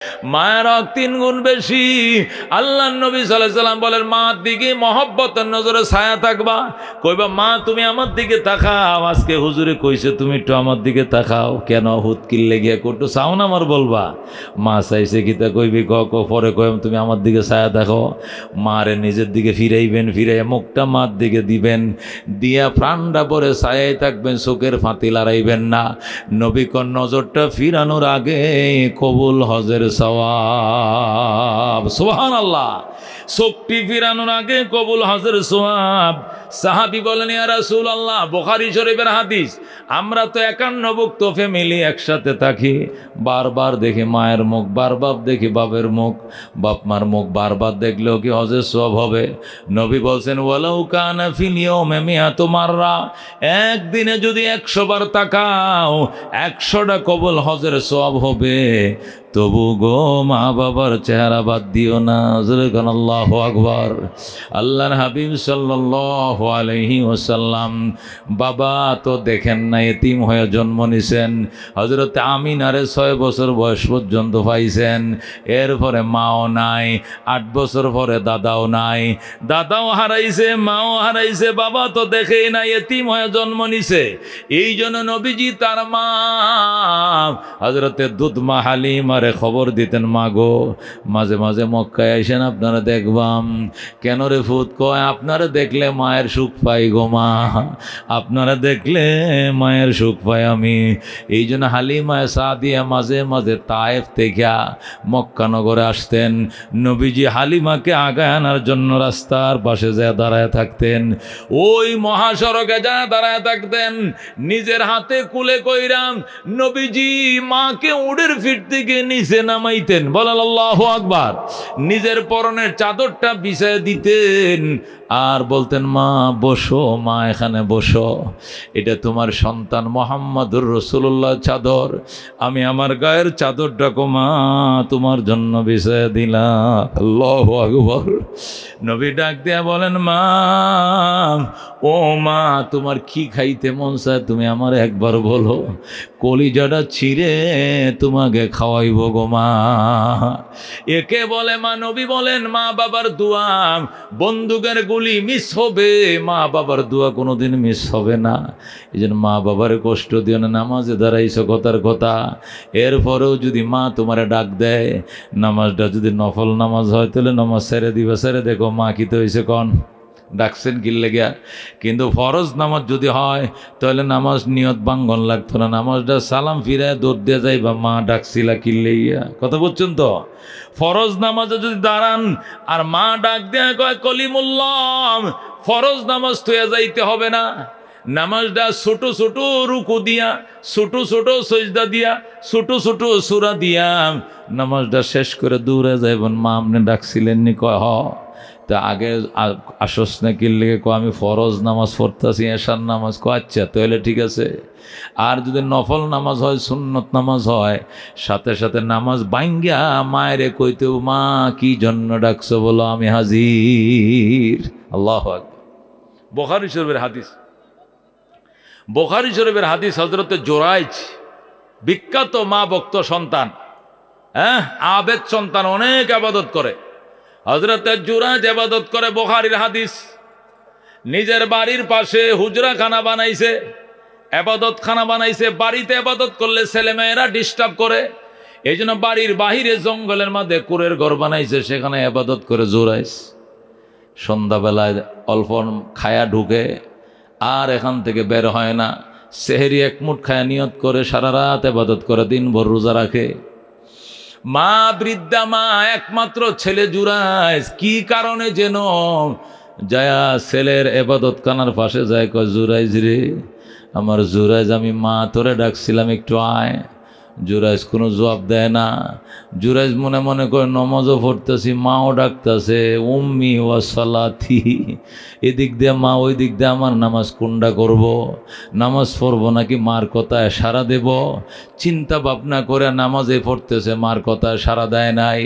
মায়ের হক 3 গুণ বেশি। আল্লাহ নবী সাল্লাল্লাহু আলাইহি সাল্লাম বলেন, মার দিকে মহব্বতের নজরে ছায়া থাকবা। কইবা, মা তুমি আমার দিকে তাকাও। আজকে হুজুরে কইছে তুমি একটু আমার দিকে তাকাও। কেন হুত কিল্লে গিয়া কটু চাও না আমার বলবা? মা চাইছে কিতা কইবি ক পরে কইম তুমি আমার দিকে ছায়া দেখো। মারে নিজের দিকে ফিরাইবেন, ফিরাইয়া মুখটা মার দিকে দিবেন, দিয়া প্রাণটা পরে ছায়াই থাকবেন, চোখের ফাঁতি লড়াইবেন না। নবী কোন নজরটা ফিরানোর আগে কবুল হজের সওয়াব। সুবহানাল্লাহ। চোখটি ফিরানোর আগে কবুল হজের সওয়াব। সাহাবী বলেন, ইয়া রাসূলুল্লাহ, বুখারী শরীফের হাদিস, আমরা তো 51 ফ্যামিলি একসাথে থাকি, বারবার দেখি মায়ের মুখ, বারবার দেখি বাপের মুখ। বাপ মার মুখ বারবার দেখলেও কি হজের সওয়াব হবে? নবী বলছেন, ওয়ালাউ কানা ফিল ইয়াউমি মিআতু মাররা, একদিনে যদি 100 বার তাকাও 100টা কবুল হজের সওয়াব হবে। তবু গো মা বাবার চেহারা বাদ দিও না। যখন আল্লাহু আকবার। আল্লাহর হাবিব সাল্লাল্লাহু আলাইহি ওয়াসাল্লাম বাবা তো দেখেন না, এতিম হয়ে জন্ম নিছেন। হযরত আমিনারে 6 বছর বয়স পর্যন্ত পাইছেন। এরপরে মাও নাই, 8 বছর পরে দাদাও নাই, দাদাও হারাইছে, মাও হারাইছে, বাবা তো দেখেই না, এতিম হয়ে জন্ম নিছে। এই জন্য নবীজি তার মা হযরতে দুধমা হালিমারে খবর দিতেন, মা গো মাঝে মাঝে মক্কায় আইসেন, আপনারা দেখবাম। কেন রে ফুত? কয়, আপনারা দেখলে মায়ের সুখ পাই গো মা, আপনারা দেখলে মায়ের সুখ পাই আমি। এই জন্য হালিমায় সাদিয়া মাঝে মাঝে তায়েফ থেকে মক্কা নগরে আসতেন। নবীজি হালিমাকে আগায় আনার জন্য রাস্তার পাশে যা দাঁড়ায় থাকতেন, ওই মহাসড়কে যা দাঁড়ায় থাকতেন। নিজের হাতে কুলে কইরাম নবীজি মাকে উড়ের ফিট থেকে নিচে নামাইতেন। বলেন আল্লাহু আকবার। নিজের পরনের চাদরটা বিছায় দিতেন আর বলতেন, মা বসো, মা এখানে বসো, এটা তোমার সন্তান মুহাম্মদুর রাসূলুল্লাহ চাদর, আমি আমার গায়ের চাদরটাকে মা তোমার জন্য বিছায় দিলাম। আল্লাহু আকবার। নবী ডাক দিয়া বলেন, মা ও মা, তোমার কি খাইতে মন চায় তুমি আমার একবার বলো, কলিজাটা ছিঁড়ে তোমাকে খাওয়াইব গো মা। একে বলে মা। নবী বলেন, মা বাবার দোয়া বন্দুকের গুলি মিস হবে, মা বাবার দোয়া কোনোদিন মিস হবে না। এই জন্য মা বাবার কষ্ট দিও না। নামাজে দাঁড়াইছো কথার কথা, এরপরেও যদি মা তোমারে ডাক দেয়, নামাজটা যদি নফল নামাজ হয় তাহলে নামাজ ছেড়ে দিবা, ছেড়ে দেখো মা কি তো হয়েছে কন, ডাকছেন কিনলে গিয়া। কিন্তু ফরজ নামাজ যদি হয় তাহলে নামাজ নিয়ত বাঙ্গন লাগতো না, নামাজটা সালাম ফিরায় দৌড় দিয়ে যাইবা, মা ডাকছিলা কিনলে গিয়া। কথা বলছেন তো? ফরজ নামাজে যদি দাঁড়ান আর মা ডাক দেয়া কয় কলিমুল্লাহ, ফরজ নামাজ তুই যাইতে হবে না। নামাজটা ছোট ছোট রুকু দিয়া, ছোট ছোট সজদা দিয়া, ছোট ছোট সূরা দিয়া নামাজটা শেষ করে দৌড়ে যাইবেন, মা আপনি ডাকছিলেন নি? কয় হ। তা আগে আসস না কিনলে কো আমি ফরজ নামাজ পড়তেছি, এশার নামাজ। কো আচ্ছা তাহলে ঠিক আছে। আর যদি নফল নামাজ হয়, সুন্নত নামাজ হয়, সাথে সাথে নামাজ ভাঙ্গিয়া মায়েরে কইতেও, মা কি জন্য ডাকছো বলো, আমি হাজির। আল্লাহু আকবার। বুখারী শরীফের হাদিস, বুখারী শরীফের হাদিস। হযরতে জুরাইজ বিখ্যাত মা ভক্ত সন্তান, আবেদ সন্তান, অনেক ইবাদত করে। হযরতে জুরাইজ ইবাদত করে। বুখারীর হাদিস। নিজের বাড়ির পাশে হুজরাখানা বানাইছে, ইবাদত খানা বানাইছে। বাড়িতে ইবাদত করলে ছেলেমেয়েরা ডিস্টার্ব করে, এই জন্য বাড়ির বাহিরে জঙ্গলের মধ্যে কুরের ঘর বানাইছে, সেখানে ইবাদত করে জুরাইজ। সন্ধ্যাবেলায় অল্প খায়া ঢুকে আর এখান থেকে বের হয় না। সেহরি এক মুঠ খায়া নিয়ত করে সারা রাত ইবাদত করে, দিনভর রোজা রাখে। মা বৃদ্ধা মা, একমাত্র ছেলে জুরাইজ কি কারণে যেন যায়া ছেলের ইবাদত খানার পাশে যায়, কয় জুরাইজ রে, আমার জুরাইজ, আমি মা তোরে ডাকছিলাম একটু আয়। জুরাইজ কোনো জবাব দেয় না। জুরাইজ মনে মনে করে নমাজও পড়তেছি, মাও ডাকতেছে, উম্মি ওয়া সালাতি, এদিক দিয়ে মা, ওই দিক দিয়ে আমার নামাজ কোনটা করব, নামাজ পড়বো নাকি মার কথায় সাড়া দেব, চিন্তা ভাবনা করে নামাজে পড়তেছে, মার কথায় সাড়া দেয় নাই।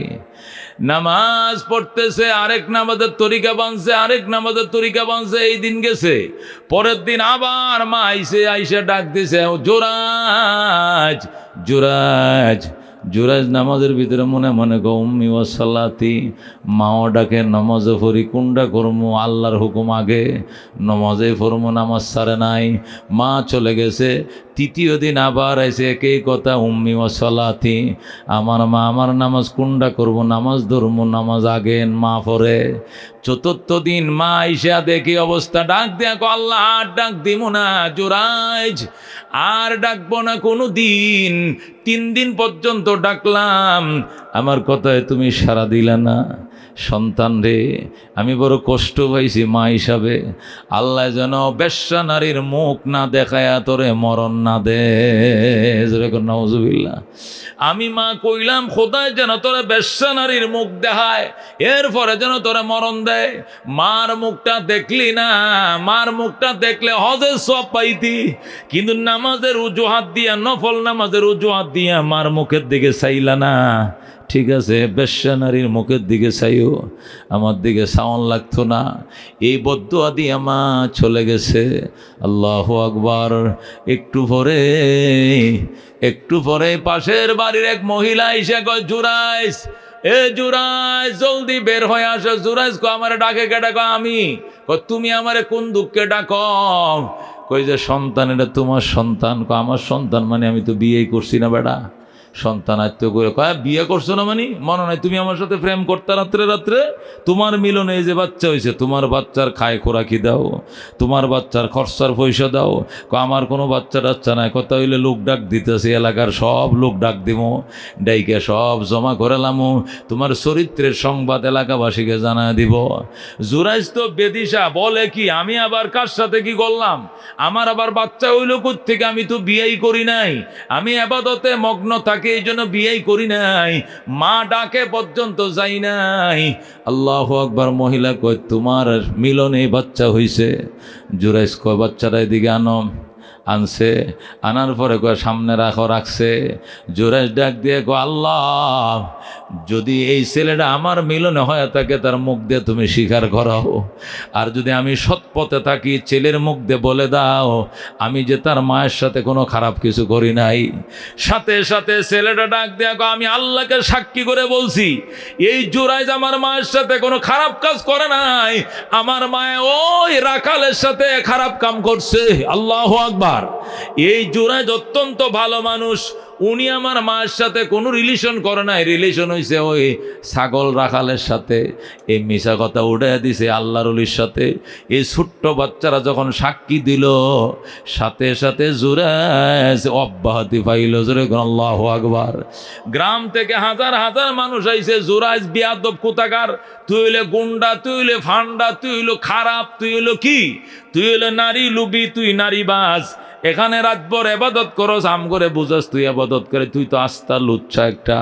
নামাজ পড়তেছে, আরেক নামাজের তরিকা বানছে, আরেক নামাজের তরিকা বানছে। এই দিন গেছে, পরের দিন আবার মা আইসে ডাক দিছে, জুরাইজ জুরাইজ জুরাইজ নামাজের ভিতরে মনে মনে গো উম্মি ওয়াসালাতি, মাও ডাকে নমাজে পড়ি, কোনটা করমু আল্লাহর হুকুম আগে, নমাজে পড়মু, নামাজ সারে নাই, মা চলে গেছে। তৃতীয় দিন আবার আইসে একই কথা, উম্মি ওয়াসালাতি, আমার মা, আমার নামাজ কোনটা করবো, নামাজ ধরমু, নামাজ আগে মা পড়ে। চতুর্থ দিন মা আইসা দেখি অবস্থা, ডাক দেয়া কো আল্লাহ আর ডাক দিমু না জুরাইজ, আর ডাকবো না কোনো দিন। 3 দিন পর্যন্ত ডাকলাম, আমার কথায় তুমি সাড়া দিলা না। সন্তান রে, আমি বড় কষ্ট পাইছি মা হিসাবে। আল্লাহ যেন বেশ্যা নারীর মুখ না দেখায়া তোরে মরণ না দে, নাউজুবিল্লাহ। আমি মা কইলাম খোদায় যেন তোরে বেশ্যা নারীর মুখ দেখায়, এরপরে যেন তোরে মরণ দেয়। মার মুখটা দেখলি না, মার মুখটা দেখলে হজের সব পাইতি, কিন্তু নামাজের অজুহাত দিয়া, নফল নামাজের অজুহাত দিয়া মার মুখের দিকে চাইলা না। ঠিক আছে, বেশ্যা নারীর মুখের দিকে চাইও, আমার দিকে সাউন লাগতো না। এই বদদুয়া দিয়ে মা চলে গেছে। আল্লাহু আকবার। একটু পরে পাশের বাড়ির এক মহিলা এসে কয়, জুরাইজ, এ জুরাইজ জলদি বের হয়ে আসো। জুরাইজ কো আমারে ডাকে কে? ডাকো আমি। তুমি আমারে কোন দুঃখে ডাকো? কই যে সন্তান, এটা তোমার সন্তান। আমার সন্তান মানে আমি তো বিয়েই করছি না বেটা। সন্তান আত্মীয় করে কয়, বিয়ে করছো না মানে? মনে নাই তুমি আমার সাথে প্রেম করতে রাত্রে রাত্রে? তোমার মিলনে এই যে বাচ্চা হয়েছে, তোমার বাচ্চার খায় খোরাকি দাও, তোমার বাচ্চার খরচার পয়সা দাও। আমার কোনো বাচ্চা টাচ্চা নাই। কথা হইলে লোক ডাক দিতেছি, এলাকার সব লোক ডাক দিমো, ডাইকে সব জমা করালামো, তোমার চরিত্রের সংবাদ এলাকাবাসীকে জানা দিব। জুরাইজ তো বেদিশা, বলে কি আমি আবার কার সাথে কি করলাম? আমার আবার বাচ্চা হইল কোত্থেকে? আমি তো বিয়েই করি নাই, আমি আবাদতে মগ্ন থাকি, এই জন্য বিয়েই করি নাই, মা ডাকে পর্যন্ত যাই নাই। আল্লাহু আকবার। মহিলা কয়, তোমার মিলনে বাচ্চা হইছে? জুরাইজ কয়, বাচ্চাটা এদিকে আনো। আনছে, আনার পরে কয় সামনে রাখো, রাখছে। জুরাইজ ডাক দিয়ে কয়, আল্লাহ, যদি এই ছেলেটা আমার মিলনে হয়ে থাকে, তার মুখ দিয়ে তুমি স্বীকার করাও। আর যদি আমি সৎ পথে থাকি, ছেলের মুখ দিয়ে বলে দাও আমি যে তার মায়ের সাথে কোনো খারাপ কিছু করি নাই। সাথে সাথে ছেলেটা ডাক দিয়ে কয়, আমি আল্লাহকে সাক্ষী করে বলছি, এই জুরাইজ আমার মায়ের সাথে কোনো খারাপ কাজ করে নাই, আমার মায়ে ওই রাখালের সাথে খারাপ কাম করছে। আল্লাহু আকবার। এই জুরাইজ অত্যন্ত ভালো মানুষ, উনি আমার মায়ের সাথে কোনো রিলেশন করে নাই, রিলেশন হয়েছে ওই ছাগল রাখালের সাথে। এই মিশা কথা উঠে দিছে আল্লাহর ওলির সাথে। এই ছোট্ট বাচ্চারা যখন সাক্ষী দিল, সাথে সাথে জুরাইজ অব্যাহতি পাইল। আল্লাহু আকবার। গ্রাম থেকে হাজার হাজার মানুষ আইছে, জুরাইজ বিয়াদব কোথাকার, তুই হইলে গুন্ডা, তুই হইলে ফান্ডা, তুই হইলো খারাপ, তুই হইলো কি, তুই হইলো নারী লুবি, তুই নারীবাজ, এখানে রাতভর এবাদত করস, আম করে বুঝাস তুই এবাদত করে, তুই তো আস্তা লুচ্ছা একটা।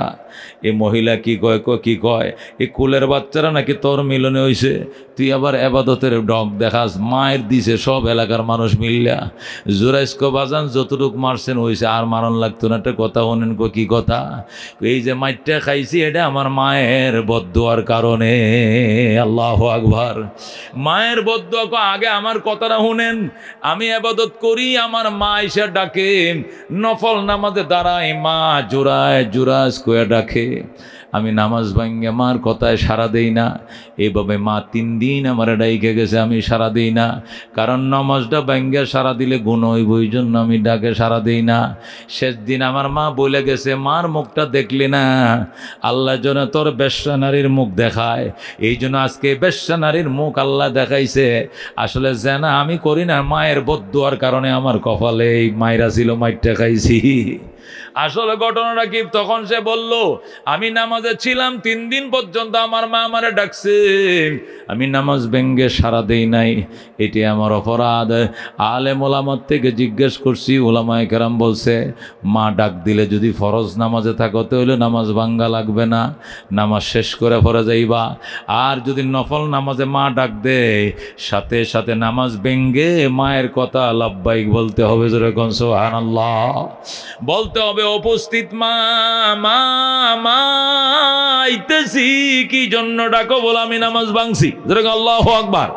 এই মহিলা কি কয়, কি কয়, এই কুলের বাচ্চারা নাকি তোর মিলনে হইছে, তুই আবার এবাদতের ডগ দেখাস। মায়ের দিছে সব এলাকার মানুষ মিললা। জুরাইজ কো, বাজান যতটুক মারছেন হইছে, আর মারণ লাগতো না। একটা কথা শোনেন। কি কথা? এই যে মাইটটা খাইছি, এটা আমার মায়ের বদদুয়ার কারণে। আল্লাহু আকবার। মায়ের বদদুয়া কো, আগে আমার কথাটা শুনেন। আমি এবাদত করি, আমার মা এসে ডাকে, নফল নামাজে দাঁড়াই, মা জুরাইজ কয়ে ডাকে। আমি নামাজ ভাঙ্গে মার কথায় সাড়া দেই না। এইভাবে মা 3 দিন আমার ডাইকে গেছে, আমি সাড়া দিই না। কারণ নামাজটা ভাঙ্গে সাড়া দিলে গুণ হইব, ওই জন্য আমি ডাকে সাড়া দিই না। শেষ দিন আমার মা বলে গেছে, মার মুখটা দেখলি না, আল্লাহ যেন তোর বেশ্যা নারীর মুখ দেখায়। এই জন্য আজকে বেশ্যা নারীর মুখ আল্লাহ দেখাইছে। আসলে যেন আমি করি না, মায়ের বদদুয়ার কারণে আমার কপালে এই মায়েরা ছিল, মাইরটা খাইছি। আসলে ঘটনাটা কি? তখন সে বলল, আমি নামাজে ছিলাম 3 দিন পর্যন্ত, আমার মা আমারে ডাকছে, আমি নামাজ ভেঙ্গে সারা দেই নাই, এটি আমার অপরাধ। আলেম ওলামার থেকে জিজ্ঞেস করছি, ওলামায়ে কেরাম বলছে, মা ডাক দিলে যদি ফরজ নামাজে থাকো তাহলে নামাজ ভাঙ্গা লাগবে না, নামাজ শেষ করে পরে যাইবা। আর যদি নফল নামাজে মা ডাক দেয়, সাথে সাথে নামাজ ভেঙ্গে মায়ের কথা লাব্বাইক বলতে হবে। যেরকম সুবহানাল্লাহ বলতে হবে। উপস্থিত মা, মা মা আইতেছি, কি জন্য ডাকো? বল, আমি নামাজ ভাঙছি। আল্লাহু আকবার।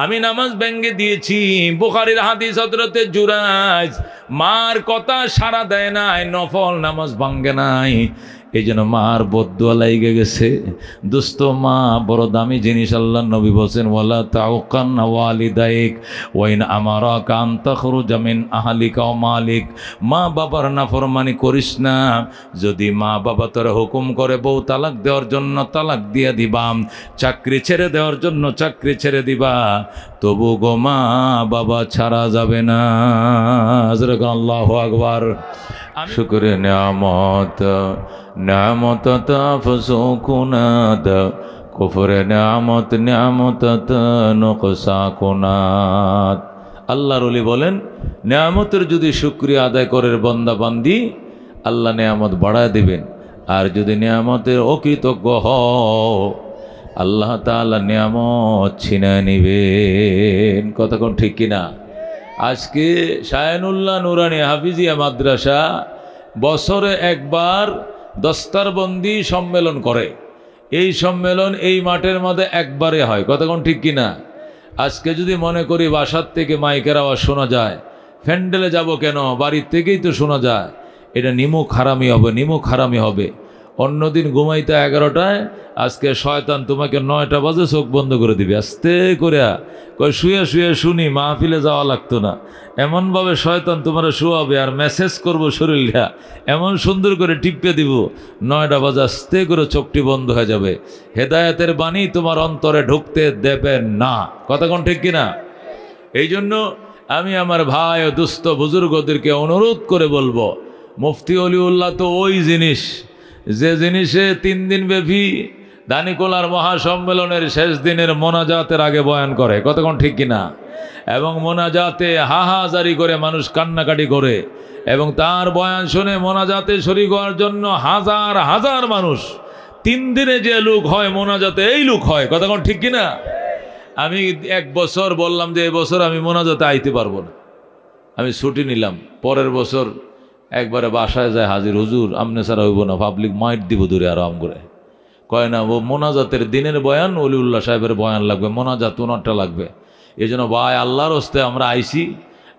আমি নামাজ ভেঙ্গে দিয়েছি। বুখারীর হাদিস, হযরতে জুরাইজ মার কথা সাড়া দেয় নাই, নফল নামাজ ভাঙ্গে নাই। এই জন্য মার বদদুয়া লাইগে গেছে। দোস্ত মা বড় দামি জিনিস। আল্লাহ নবী বলছেন ওয়ালা তাউকান্না ওয়ালিদাইক ওয়াইন আমারাকা আন তাখরুজা মিন আহলিকা ওয়া মালিক। মা বাবার নাফরমানি করিস না। যদি মা বাবা তোর হুকুম করে বউ তালাক দেওয়ার জন্য তালাক দিয়ে দিবা, চাকরি ছেড়ে দেওয়ার জন্য চাকরি ছেড়ে দিবা, তবু গো মা বাবা ছাড়া যাবে না। আল্লাহু আকবার। শুকরে নিয়ামত নিয়ামত তাফসুকুনাদ কুফরে নিয়ামত নিয়ামত নুকসাকুনাত। আল্লাহর ওলি বলেন নিয়ামতের যদি শুকরিয়া আদায় করে বান্দা বান্দি, আল্লাহ নিয়ামত বাড়ায় দিবেন। আর যদি নিয়ামতের অকৃতজ্ঞ হও, আল্লাহ তাআলা নিয়ামত ছিনিয়ে নিবেন। কথা কোন ঠিক কিনা? আজকে শায়নুল্লাহ নুরানি হাফিজিয়া মাদ্রাসা বছরে একবার দস্তারবন্দি সম্মেলন করে। এই সম্মেলন এই মাঠের মধ্যে একবারে হয়। কথা কোন ঠিক কিনা? আজকে যদি মনে করি বাসার থেকে মাইকের আওয়াজ শোনা যায়, ফ্যান্ডেলে যাব কেন, বাড়ির থেকেই তো শোনা যায়, এটা নিমুখ হারামি হবে, নিমুখ হারামি হবে। অন্যদিন ঘুমাইতে 11টায়, আজকে শয়তান তোমাকে 9টা বাজে চোখ বন্ধ করে দিবে। আস্তে করে কই শুয়ে শুয়ে শুনি, মাহফিলে যাওয়া লাগতো না। এমনভাবে শয়তান তোমার শুয়াবে আর মেসেজ করবো শরীরটা, এমন সুন্দর করে টিপে দিব, 9টা বাজে আস্তে করে চোখটি বন্ধ হয়ে যাবে। হেদায়েতের বাণী তোমার অন্তরে ঢুকতে দেবে না। কথা কোন ঠিক কিনা? এই জন্য আমি আমার ভাই ও দুস্থ বুজুর্গদেরকে অনুরোধ করে বলবো, মুফতি অলিউল্লাহ তো ওই জিনিস যে জিনিসে 3 দিন ব্যাপী দানিকোলার মহাসম্মেলনের শেষ দিনের মোনাজাতের আগে বয়ান করে। কতক্ষণ ঠিক কিনা? এবং মোনাজাতে হাহাজারি করে মানুষ কান্নাকাটি করে, এবং তার বয়ান শুনে মোনাজাতে শরীক হওয়ার জন্য হাজার হাজার মানুষ। 3 দিনে যে লোক হয় মোনাজাতে, এই লোক হয়। কতক্ষণ ঠিক কিনা? আমি 1 বছর বললাম যে এবছর আমি মোনাজাতে আইতে পারবো না, আমি ছুটি নিলাম। পরের বছর একবারে বাসায় যায় হাজির, হুজুর আমনে ছাড়া হইব না, পাবলিক মাইট দিব দূরে আরাম করে। কয় না, ও মোনাজাতের দিনের বয়ান অলিউল্লাহ সাহেবের বয়ান লাগবে, মোনাজাত ওনারটা লাগবে। এই জন্য ভাই আল্লাহর হস্তে আমরা আইসি,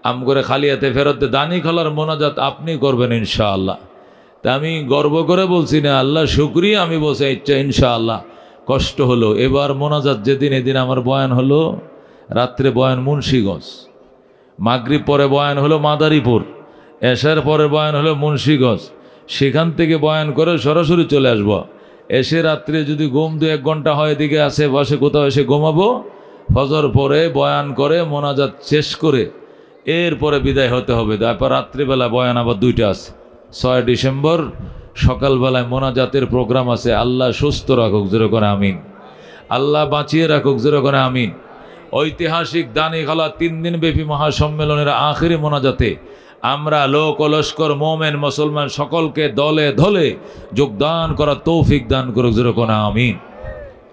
আম করে খালি হাতে ফেরত দানি খোলার মোনাজাত আপনি করবেন ইনশাআল্লাহ। তা আমি গর্ব করে বলছি না, আল্লাহ শুকরিয়া। আমি বলছি ইচ্ছা ইনশাআল্লাহ। কষ্ট হলো এবার মোনাজাত যেদিন, এদিন আমার বয়ান হলো রাত্রে বয়ান মুন্সিগঞ্জ, মাগরিব পরে বয়ান হলো মাদারীপুর, এশার পরে বয়ান হলো মুন্সিগঞ্জ। সেখান থেকে বয়ান করে সরাসরি চলে আসব। এসে রাত্রে যদি ঘুম 2-1 ঘন্টা হয় এদিকে আসে বসে কোথাও এসে ঘুমাবো। ফজর পরে বয়ান করে মোনাজাত শেষ করে এরপরে বিদায় হতে হবে। তারপর রাত্রিবেলা বয়ান আবার 2টা আছে। 6 ডিসেম্বর সকালবেলায় মোনাজাতের প্রোগ্রাম আছে। আল্লাহ সুস্থ রাখুক, যেরকম আমিন। আল্লাহ বাঁচিয়ে রাখুক, যেরকম আমিন। ঐতিহাসিক দানিখালা 3 দিন ব্যাপী মহাসম্মেলনের আখেরি মোনাজাতে আমরা লোক অলস্কর মোমেন মুসলমান সকলকে দলে ধলে যোগদান করার তৌফিক দান করুক, যেরকম আমিন।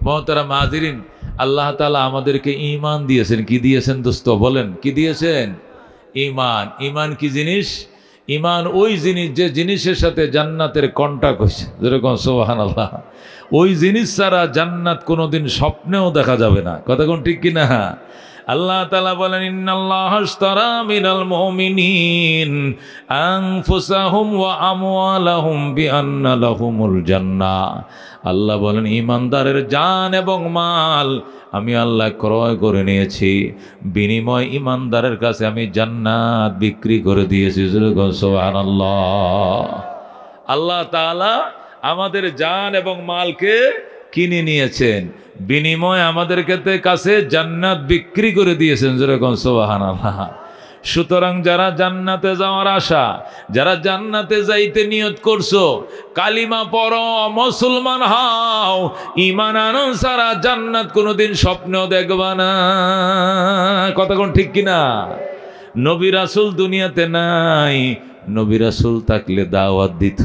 মুহতারাম হাজিরিন, আল্লাহ তাআলা আমাদেরকে ঈমান দিয়েছেন। কি দিয়েছেন দোস্ত? বলেন কি দিয়েছেন? ঈমান। ঈমান কি জিনিস? ঈমান ওই জিনিস যে জিনিসের সাথে জান্নাতের কন্টাক্ট হয়েছে, যেরকম সুবহানাল্লাহ। ওই জিনিস ছাড়া জান্নাত কোনোদিন স্বপ্নেও দেখা যাবে না। কথা কোন ঠিক কিনা? আল্লাহ তাআলা বলেন ইন্নাল্লাহা আশতারা মিনাল মুমিনিন আনফুসাহুম ওয়া আমওয়ালাহুম বিআন্না লাহুমুল জান্নাহ। আল্লাহ বলেন ঈমানদারের জান এবং মাল আমি আল্লাহ ক্রয় করে নিয়েছি, বিনিময় ঈমানদারের কাছে আমি জান্নাত বিক্রি করে দিয়েছি। সুবহানাল্লাহ। আল্লাহ তাআলা আমাদের জান এবং মালকে কিনে নিয়েছেন, বিনিময় আমাদের কাছে জান্নাত বিক্রি করে দিয়েছেন। যেরকম সুবহানাল্লাহ। সুতরাং যারা জান্নাতে যাওয়ার আশা, যারা জান্নাতে যাইতে নিয়ত করছো, কালিমা পড়ো, মুসলমান হও, ঈমান আনো, সারা জান্নাত কোনোদিন স্বপ্নেও দেখবা না। কথা কোন ঠিক কিনা? নবী রাসূল দুনিয়াতে নাই, নবী রাসূল থাকলে দাওয়াত দিত।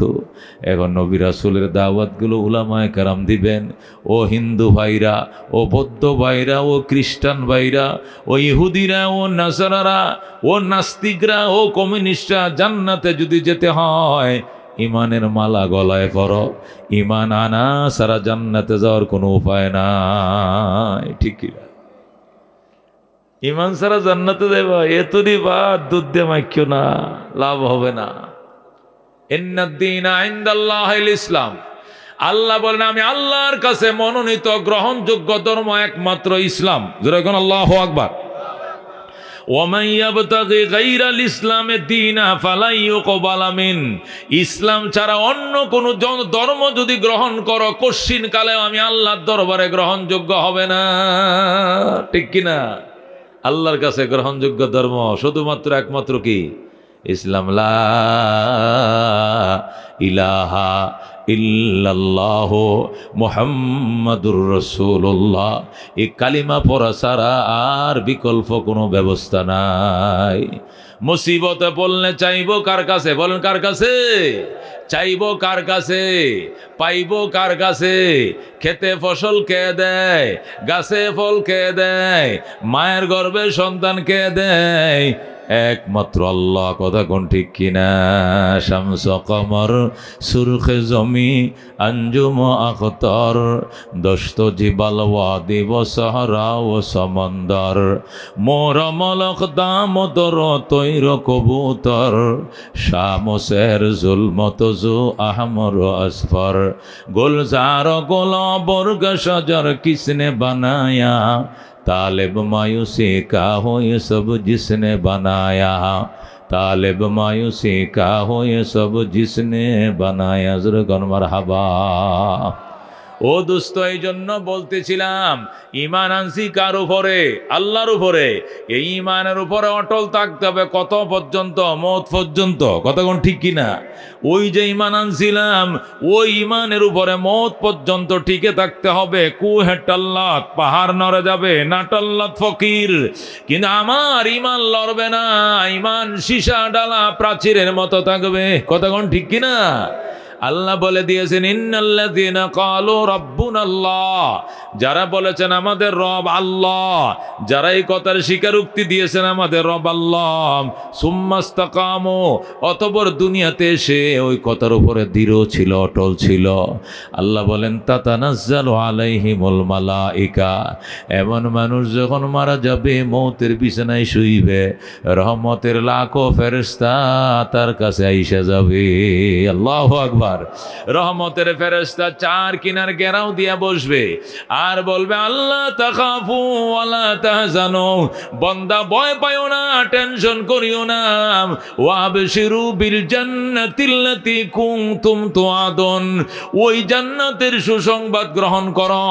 এখন নবী রাসূলের দাওয়াতগুলো উলামায়ে কেরাম দিবেন। ও হিন্দু ভাইরা, ও বৌদ্ধ ভাইরা, ও খ্রিস্টান ভাইরা, ও ইহুদিরা, ও নাসারারা, ও নাস্তিকরা, ও কমিউনিস্টরা, জান্নাতে যদি যেতে হয় ঈমানের মালা গলায় পরো। ঈমান আনা সারা জান্নাতে যাওয়ার কোনো উপায় নাই। ঠিক কিনা? ঈমান ছাড়া জান্নাতে যাইবা, এতরি বাদ দুধ দিয়ে মাইক্য না, লাভ হবে না। ইন্নাদ দীনা ইনদাল্লাহিল ইসলাম। আল্লাহ বলেন আমি আল্লাহর কাছে মনোনীত গ্রহণযোগ্য ধর্ম একমাত্র ইসলাম। যেরকম আল্লাহু আকবার। ওয়ামান ইয়াবতাগি গায়রাল ইসলামে দীনা ফালা ইউকবালা মিন, ইসলাম ছাড়া অন্য কোন ধর্ম যদি গ্রহণ করো কশিন কালে আমি আল্লাহর দরবারে গ্রহণযোগ্য হবে না। ঠিক কি না? আল্লাহর কাছে গ্রহণযোগ্য ধর্ম শুধুমাত্র একমাত্র কি? ইসলাম। লা ইলাহা ইল্লাল্লাহ মুহাম্মাদুর রাসূলুল্লাহ, এই কালিমা পড়া ছাড়া আর বিকল্প কোনো ব্যবস্থা নাই। মুসিবতে পড়লে চাইবো কার কাছে? বলেন কার কাছে? চাইবো কার কাছে? পাইবো কার কাছে? খেতে ফসল কে দেয়? গাছে ফল কে দেয়? মায়ের গর্ভে সন্তান কে দেয়? একমাত্র আল্লাহ। কথা কোন ঠিক কিনা? শামস কমর সুরখে জমি আঞ্জুম আখতর, দস্ত জিবাল ওয়াদি ও সাহরা ও সমন্দর, মোর মলক দামোদর তৈর কবুতর, শামসের জুলমত জু আহমর আসফর, গুলজার গোলাবর্গ সজর কিসনে বানায়া, तालिब मायूसी का हो ये सब जिसने बनाया, तालिब मायूसी का हो ये सब जिसने बनाया। ज़ुरगन मरहबा। ও দোস্ত, এই জন্য বলতেছিলাম ঈমান আনছি কার উপরে? আল্লাহর উপরে। এই ঈমানের উপরে অটল থাকতে হবে কত পর্যন্ত? মওত পর্যন্ত। কথা কোন ঠিক কিনা? ওই যে ঈমান আনছিলাম ওই ঈমানের উপরে মওত পর্যন্ত টিকে থাকতে হবে। কুহে টাল্লাত, পাহাড় নড়ে যাবে, না টাল্লাত ফকির, কিন্তু আমার ঈমান লড়বে না। ঈমান সীসা ডালা প্রাচীরের মতো থাকবে। কথা কোন ঠিক কিনা? আল্লাহ বলে দিয়েছেন ইন্নাল্লাযীনা ক্বালু রাব্বুনাল্লাহ, যারা বলেছেন আমাদের রব আল্লাহ, যারা এই কথার স্বীকারোক্তি দিয়েছেন আমাদের রব আল্লাহ, সুম্মাস্তাকামু, অতঃপর দুনিয়াতে এসে ওই কথার উপরে দৃঢ় ছিল, অটল ছিল। আল্লাহ বলেন তাতানাজ্জালু আলাইহিমুল মালাইকা, এমন মানুষ যখন মারা যাবে, মৌতের বিছানায় শুইবে, রহমতের লাখো ফেরেশতা তার কাছে আইসা যাবে। আল্লাহু আকবার। রহমতের ফেরেশতা চার কিনার ঘেরাও দিয়া বসবে আর বলবে আল্লাহ তাখাফু ওয়ালা তাহজানু, বান্দা ভয় পাইও না, টেনশন করিও না, ওয়াবশিরু বিল জান্নাতিল্লাতী কুনতুম তুআদুন, ওই জান্নাতের সুসংবাদ গ্রহণ করো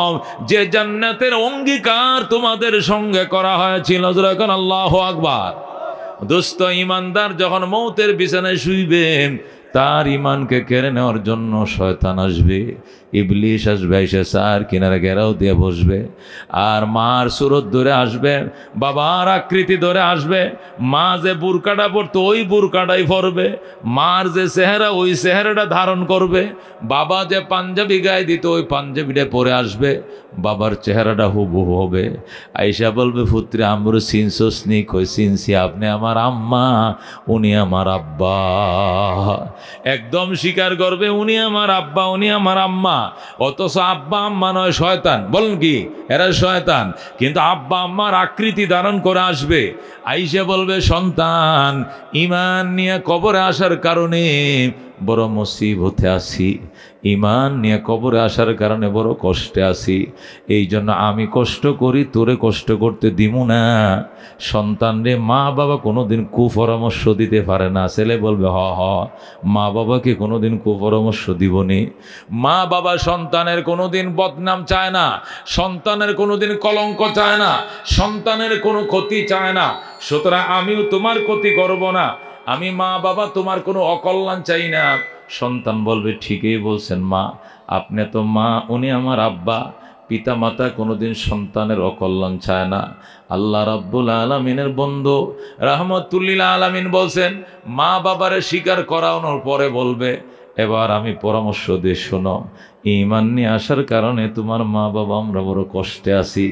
যে জান্নাতের অঙ্গীকার তোমাদের সঙ্গে করা হয়েছিল। যখন আল্লাহু আকবার। দোস্ত, ঈমানদার যখন মৌতের বিছানায় শুইবে, তার ঈমানকে কেড়ে নেওয়ার জন্য শয়তান আসবে, ইবলিশ আসবে, এসে চার কিনারে ঘেরাও দিয়ে বসবে আর মার সুরত ধরে আসবে, বাবার আকৃতি ধরে আসবে। মা যে বুরকাটা পরতো ওই বুরকাটাই পরবে, মার যে চেহারা ওই চেহারাটা ধারণ করবে, বাবা যে পাঞ্জাবি গায়ে দিত ওই পাঞ্জাবিটা পরে আসবে, বাবার চেহারাটা হুবহু হবে। আইসা বলবে পুত্রে আমরা চিনসনি? কই চিনছি, আপনি আমার আম্মা, উনি আমার আব্বা। একদম স্বীকার করবে উনি আমার আব্বা, উনি আমার আম্মা। অথচ আব্বা আম্মা নয়, শয়তান। বলেন কি? এরা শয়তান। কিন্তু আব্বা আম্মার আকৃতি ধারণ করে আসবে। আইসা বলবে সন্তান, ঈমান নিয়ে কবরে আসার কারণে বড় মুসিবতে আছি, ঈমান নিয়ে কবরে আসার কারণে বড় কষ্টে আছি, এই জন্য আমি কষ্ট করি, তোরে কষ্ট করতে দিমু না। সন্তান রে মা বাবা কোনোদিন কুপরামর্শ দিতে পারে না। ছেলে বলবে হ হ, মা বাবাকে কোনোদিন কুপরামর্শ দিবনি। মা বাবা সন্তানের কোনোদিন বদনাম চায় না, সন্তানের কোনোদিন কলঙ্ক চায় না, সন্তানের কোনো ক্ষতি চায় না। সুতরাং আমিও তোমার ক্ষতি করব না, আমি মা বাবা তোমার কোনো অকল্যাণ চাই না। সন্তান বলবে ঠিকই বলছেন মা, আপনি তো মা, উনি আমার আব্বা। পিতা মাতা কোনোদিন সন্তানের অকল্যাণ চায় না। আল্লাহ রাব্বুল আলামিনের বন্ধু রাহমাতুল্লিল আলামিন বলছেন, মা বাবারে স্বীকার করানোর পরে বলবে এবার আমি পরামর্শ দিয়ে শোনো, ঈমান নিয়ে আসার কারণে তোমার মা বাবা আমরা বড় কষ্টে আছি,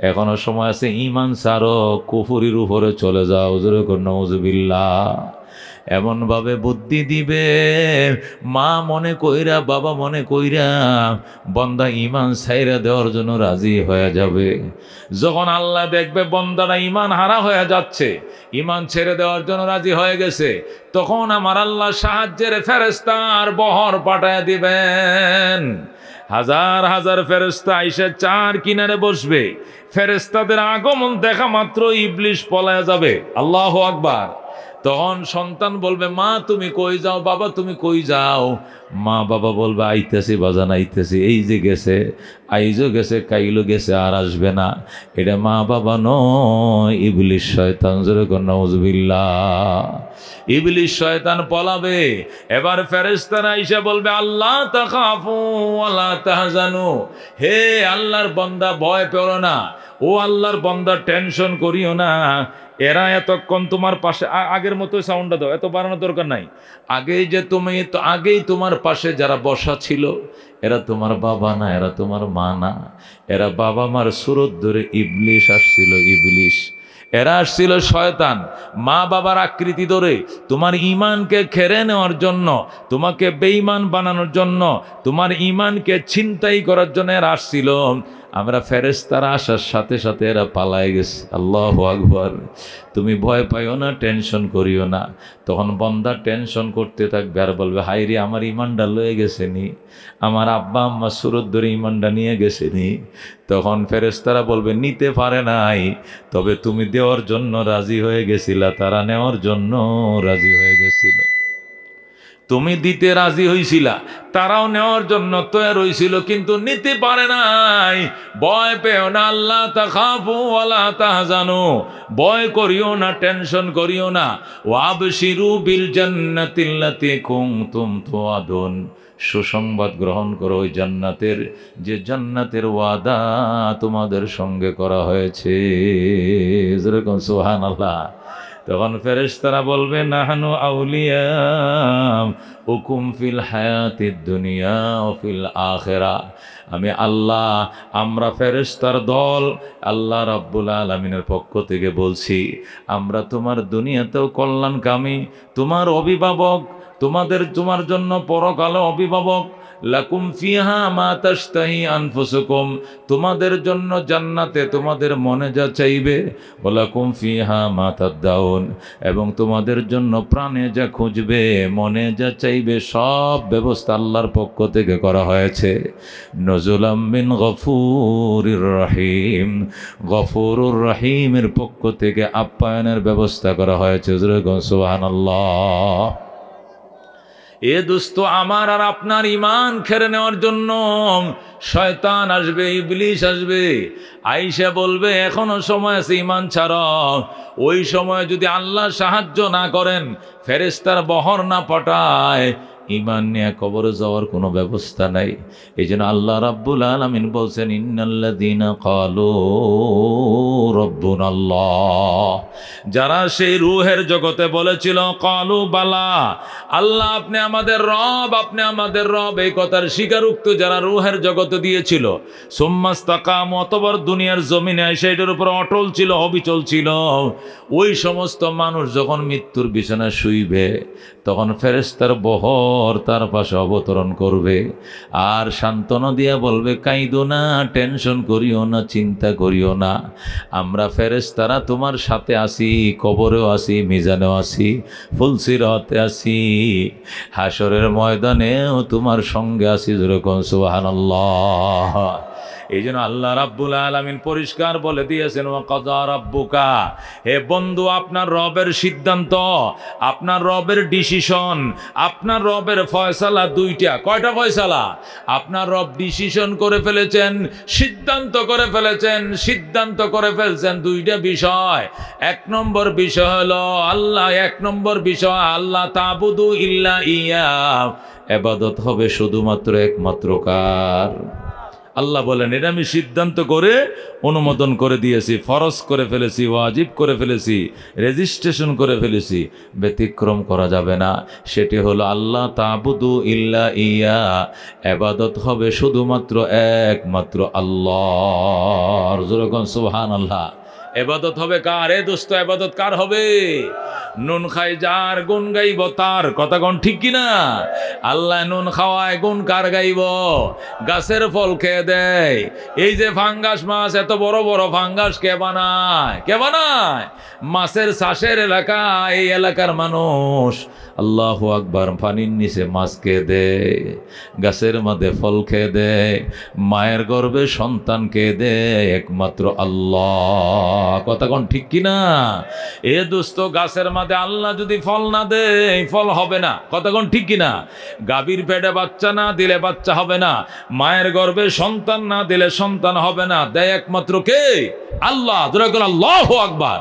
এখনো সময় আছে, ঈমান ছাড়ো, কুফরির উপরে চলে যাও। জোরে করে নাউজুবিল্লাহ। এমনভাবে বুদ্ধি দিবে, মা মনে কইরা বাবা মনে কইরা বন্দা ঈমান ছাইরা দেওয়ার জন্য রাজি হয়ে যাবে। যখন আল্লাহ দেখবে বন্দারা ঈমান হারা হয়ে যাচ্ছে, ঈমান ছেড়ে দেওয়ার জন্য রাজি হয়ে গেছে, তখন আমার আল্লাহ সাহায্যের ফেরেশতার বহর পাঠায় দিবেন। হাজার হাজার ফেরেশতা আইসা চার কিনারে বসবে। ফেরেশতাদের আগমন দেখা মাত্র ইবলিশ পলায়া যাবে। আল্লাহু আকবার। তখন সন্তান বলবে, মা তুমি কই যাও, বাবা তুমি কই যাও? মা বাবা বলবে, আইতেছি বাজান আইতেছি। এই যে গেছে, আইজও গেছে, কাইলো গেছে, আর আসবে না। এটা মা বাবা নয়, ইবলিশ শয়তান। জোরে কর নাউজুবিল্লাহ। ইবলিশ শয়তান পলাবে। এবার ফেরেশতারা আইসা বলবে, আল্লাহ তাখাফু ওয়ালা তাহজানু, হে আল্লাহর বান্দা ভয় পেও না, ও আল্লাহর বান্দা টেনশন করিও না। এরা এতক্ষণ তোমার পাশে, আগের মতো সাউন্ডটা দাও, এত বাড়ানোর দরকার নাই। আগেই তোমার পাশে যারা বসা ছিল, এরা তোমার বাবা না, এরা তোমার মা না, এরা বাবা মার সুরত ধরে ইবলিশ আসছিল। ইবলিশ এরা আসছিল শয়তান, মা বাবার আকৃতি ধরে তোমার ঈমানকে খেড়ে নেওয়ার জন্য, তোমাকে বেঈমান বানানোর জন্য, তোমার ঈমানকে ছিনতাই করার জন্য এরা আসছিল। আমরা ফেরেশতারা আসার সাথে সাথে এরা পালায় গেছে। আল্লাহু আকবার। তুমি ভয় পাইও না, টেনশন করিও না। তখন বান্দা টেনশন করতে থাকবে আর বলবে, হাই রে আমার ইমানটা লয়ে গেছে নি, আমার আব্বা আম্মা সুরত ধরে ইমানটা নিয়ে গেছে নি। তখন ফেরেশতারা বলবে, নিতে পারে নাই, তবে তুমি দেওয়ার জন্য রাজি হয়ে গেছিলা, তারা নেওয়ার জন্য রাজি হয়ে গেছিল। তুমি দিতে রাজি হইছিলা, তারাও নেওয়ার জন্য তৈরি হইছিল, কিন্তু নিতে পারে নাই। ভয় পেও না, আল্লাহ তাখাফু ওয়ালা তাহজানু, ভয় করিও না, টেনশন করিও না। ওয়াবশিরু বিল জান্নাতিল্লাতী কুনতুম তুআদুন, সুসংবাদ গ্রহণ করো ওই জান্নাতের, যে জান্নাতের ওয়াদা তোমাদের সঙ্গে করা হয়েছে। যেরকম সুবহানাল্লাহ। তখন ফেরেশতারা বলবে, নাহানু আউলিয়াউকুম ফিল হায়াতিদ দুনিয়া ওয়া ফিল আখিরাহ, আমি আল্লাহ, আমরা ফেরেশতার দল আল্লাহ রাব্বুল আলামিনের পক্ষ থেকে বলছি, আমরা তোমার দুনিয়াতেও কল্যাণকামী, তোমার অভিভাবক, তোমার জন্য পরকালে অভিভাবক। লাকুম ফিহা মা তাশতাহি আনফুসুকুম, তোমাদের জন্য জান্নাতে তোমাদের মনে যা চাইবে। ওয়ালাকুম ফিহা মা তাদদাউন, এবং তোমাদের জন্য প্রাণে যা খুঁজবে, মনে যা চাইবে, সব ব্যবস্থা আল্লাহর পক্ষ থেকে করা হয়েছে। নজুলাম মিন গফুরির রহিম, গফুরুর রহিমের পক্ষ থেকে আপ্যায়নের ব্যবস্থা করা হয়েছে। সুবহানাল্লাহ। এ দোস্ত, আমার আর আপনার ঈমান খেড়ে নেওয়ার জন্য শয়তান আসবে, ইবলিশ আসবে, আইসা বলবে, এখনো সময় আছে, ঈমান ছাড়ো। ওই সময় যদি আল্লাহ সাহায্য না করেন, ফেরেশতার বহর না পাঠায়, ঈমান নিয়ে কবরে যাওয়ার কোনো ব্যবস্থা নাই। এই জন্য আল্লাহ রাব্বুল আলামিন বলছেন, ইন্নাল্লাযীনা ক্বালু রাব্বুনাল্লাহ, যারা সেই রূহের জগতে বলেছিল, ক্বালু বালা, আল্লাহ আপনি আমাদের রব, আপনি আমাদের রব, এই কথার স্বীকারোক্তি যারা রূহের জগতে দিয়েছিল, সুম্মাস্তাকামু, অতঃপর দুনিয়ার জমিনে এসে এটার উপর অটল ছিল, অবিচল ছিল, ওই সমস্ত মানুষ যখন মৃত্যুর বিছানায় শুইবে, তখন ফেরেশতার বহর তার পাশে অবতরণ করবে আর সান্ত্বনা দিয়া বলবে, কাইদো না, টেনশন করিও না, চিন্তা করিও না, আমরা ফেরেশতারা তোমার সাথে আছি, কবরেও আছি, মিজানেও আছি, ফুলসিরাতে আছি, হাসরের ময়দানেও তোমার সঙ্গে আছি। যেরকম সুবহানাল্লাহ। এই জন্য আল্লাহ রাব্বুল আলামিন পরিষ্কার বলে দিয়েছেন, ওয়া কাযা রাব্বুকা, হে বন্ধু, আপনার রবের সিদ্ধান্ত, আপনার রবের ডিসিশন, আপনার রবের ফয়সালা দুইটা। কয়টা ফয়সালা? আপনার রব ডিসিশন করে ফেলেছেন, সিদ্ধান্ত করে ফেলেছেন দুইটা বিষয়। এক নম্বর বিষয় হলো আল্লাহ তাবুদু ইল্লা ইয়া, ইবাদত হবে শুধুমাত্র একমাত্র কার? আল্লাহ বলেন, এটা আমি সিদ্ধান্ত করে অনুমোদন করে দিয়েছি, ফরজ করে ফেলেছি, ওয়াজিব করে ফেলেছি, রেজিস্ট্রেশন করে ফেলেছি, ব্যতিক্রম করা যাবে না। সেটি হলো আল্লাহ তাবুদু ইল্লা ইয়া, ইবাদত হবে শুধুমাত্র একমাত্র আল্লাহর। যেরকম সুবহানাল্লাহ। ইবাদত হবে কার? এ দোস্ত, ইবাদত কার হবে? নুন খাই যার গুণ গাইব তার, কথা কোন ঠিক কিনা? আল্লাহ নুন খাওয়ায়, গুণ কার গাইব? গাছের ফল খেয়ে দেয়। এই যে ফাঙ্গাস মাছ, এত বড় বড় ফাঙ্গাস কে বানায়? কে বানায়? মাছের চাষের এলাকা, এই এলাকার মানুষ আল্লাহু আকবার পানির নিচে মাছ খেয়ে দেয়, গাছের মধ্যে ফল খেয়ে দেয়, মায়ের গর্ভে সন্তান খেয়ে দেয় একমাত্র আল্লাহ, কথা কোন ঠিক কিনা? এ দোস্ত, গাছের মধ্যে আল্লাহ যদি ফল না দেয় ফল হবে না, কথা কোন ঠিক কিনা? গাভীর পেটে বাচ্চা না দিলে বাচ্চা হবে না, মায়ের গর্ভে সন্তান না দিলে সন্তান হবে না, দেয় একমাত্র কে? আল্লাহ। আল্লাহু আকবার।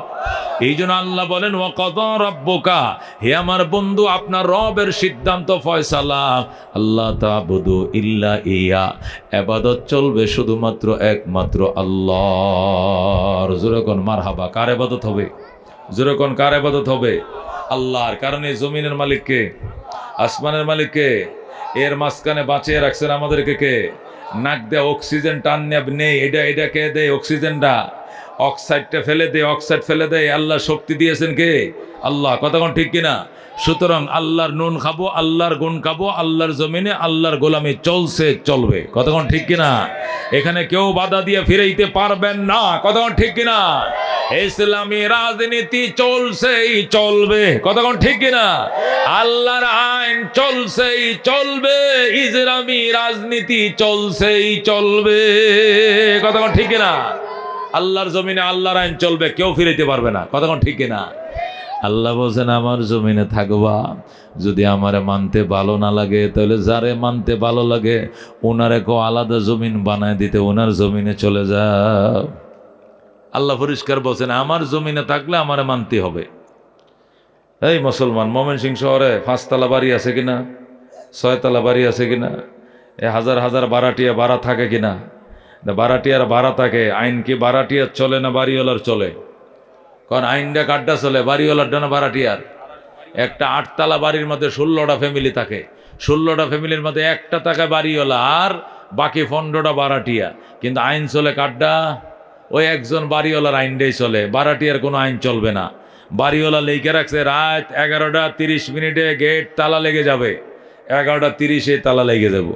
এই জন্য আল্লাহ বলেন ওয়াকাদা রাব্বুকা, হে আমার বন্ধু, আপনার রবের সিদ্ধান্ত ফয়সালা, আল্লাহ তা'বুদু ইল্লা ইয়া, ইবাদত চলবে শুধুমাত্র একমাত্র আল্লাহর। জোরে কোন মারহাবা। কার ইবাদত হবে? জোরে কোন কার ইবাদত হবে? আল্লাহর। কারণ এই জমিনের মালিক কে? আসমানের মালিক কে? এর মাঝখানে বাঁচিয়ে রাখছেন আমাদেরকে কে? নাক দিয়ে অক্সিজেন টান নেই, এটা কে দেয় অক্সিজেনটা? অক্সাইডটা ফেলে দেয়, অক্সাইড ফেলে দেয়, আল্লাহ শক্তি দিয়েছেন কে? আল্লাহ, কথা কোন ঠিক কিনা? সুতরাং আল্লাহর নুন খাবো, আল্লাহর গুণ খাবো, আল্লাহর জমিনে আল্লাহর গোলামি চলছে, চলবে, কথা কোন ঠিক কিনা? এখানে কেউ বাধা দিয়ে ফিরাইতে পারবেন না, কথা কোন ঠিক কিনা? ইসলামী রাজনীতি চলছেই চলবে, কথা কোন ঠিক কিনা? আল্লাহর আইন চলছেই চলবে, ইসলামী রাজনীতি চলছেই চলবে, কথা কোন ঠিক কিনা? আল্লাহর জমিনে আল্লাহর আইন চলবে, কেউ ফিরাইতে পারবে না, কথা কোন ঠিক কিনা? আল্লাহ বলছেন আমার জমিনে থাকবা, যদি আমারে মানতে ভালো না লাগে তাহলে যারে মানতে ভালো লাগে ওনারে কেউ আলাদা জমিন বানায় দিতে, ওনার জমিনে চলে যাও। আল্লাহ পরিষ্কার বলছেন আমার জমিনে থাকলে আমারে মানতে হবে। এই মুসলমান, ময়মনসিংহ শহরে 5 তলা বাড়ি আছে কিনা, 6 তলা বাড়ি আছে কিনা, হাজার হাজার ভাড়াটিয়া ভাড়া থাকে কিনা? ভাড়াটিয়ার ভাড়া থাকে, আইন কি ভাড়াটিয়ার চলে না বাড়িওয়ালার চলে? কারণ আইনটা কাঠটা চলে, বাড়িওয়ালার না ভাড়াটিয়ার? একটা 8 তলা বাড়ির মধ্যে 16টা ফ্যামিলি থাকে, 16টা ফ্যামিলির মধ্যে একটা থাকে বাড়িওয়ালা আর বাকি 15টা ভাড়াটিয়া, কিন্তু আইন চলে কাঠটা ওই একজন বাড়িওয়ালার আইনটাই চলে, ভাড়াটিয়ার কোনো আইন চলবে না। বাড়িওয়ালা লেখে রাখছে রাত 11টা 30 গেট তালা লেগে যাবে, 11টা 30 তালা লেগে যাব,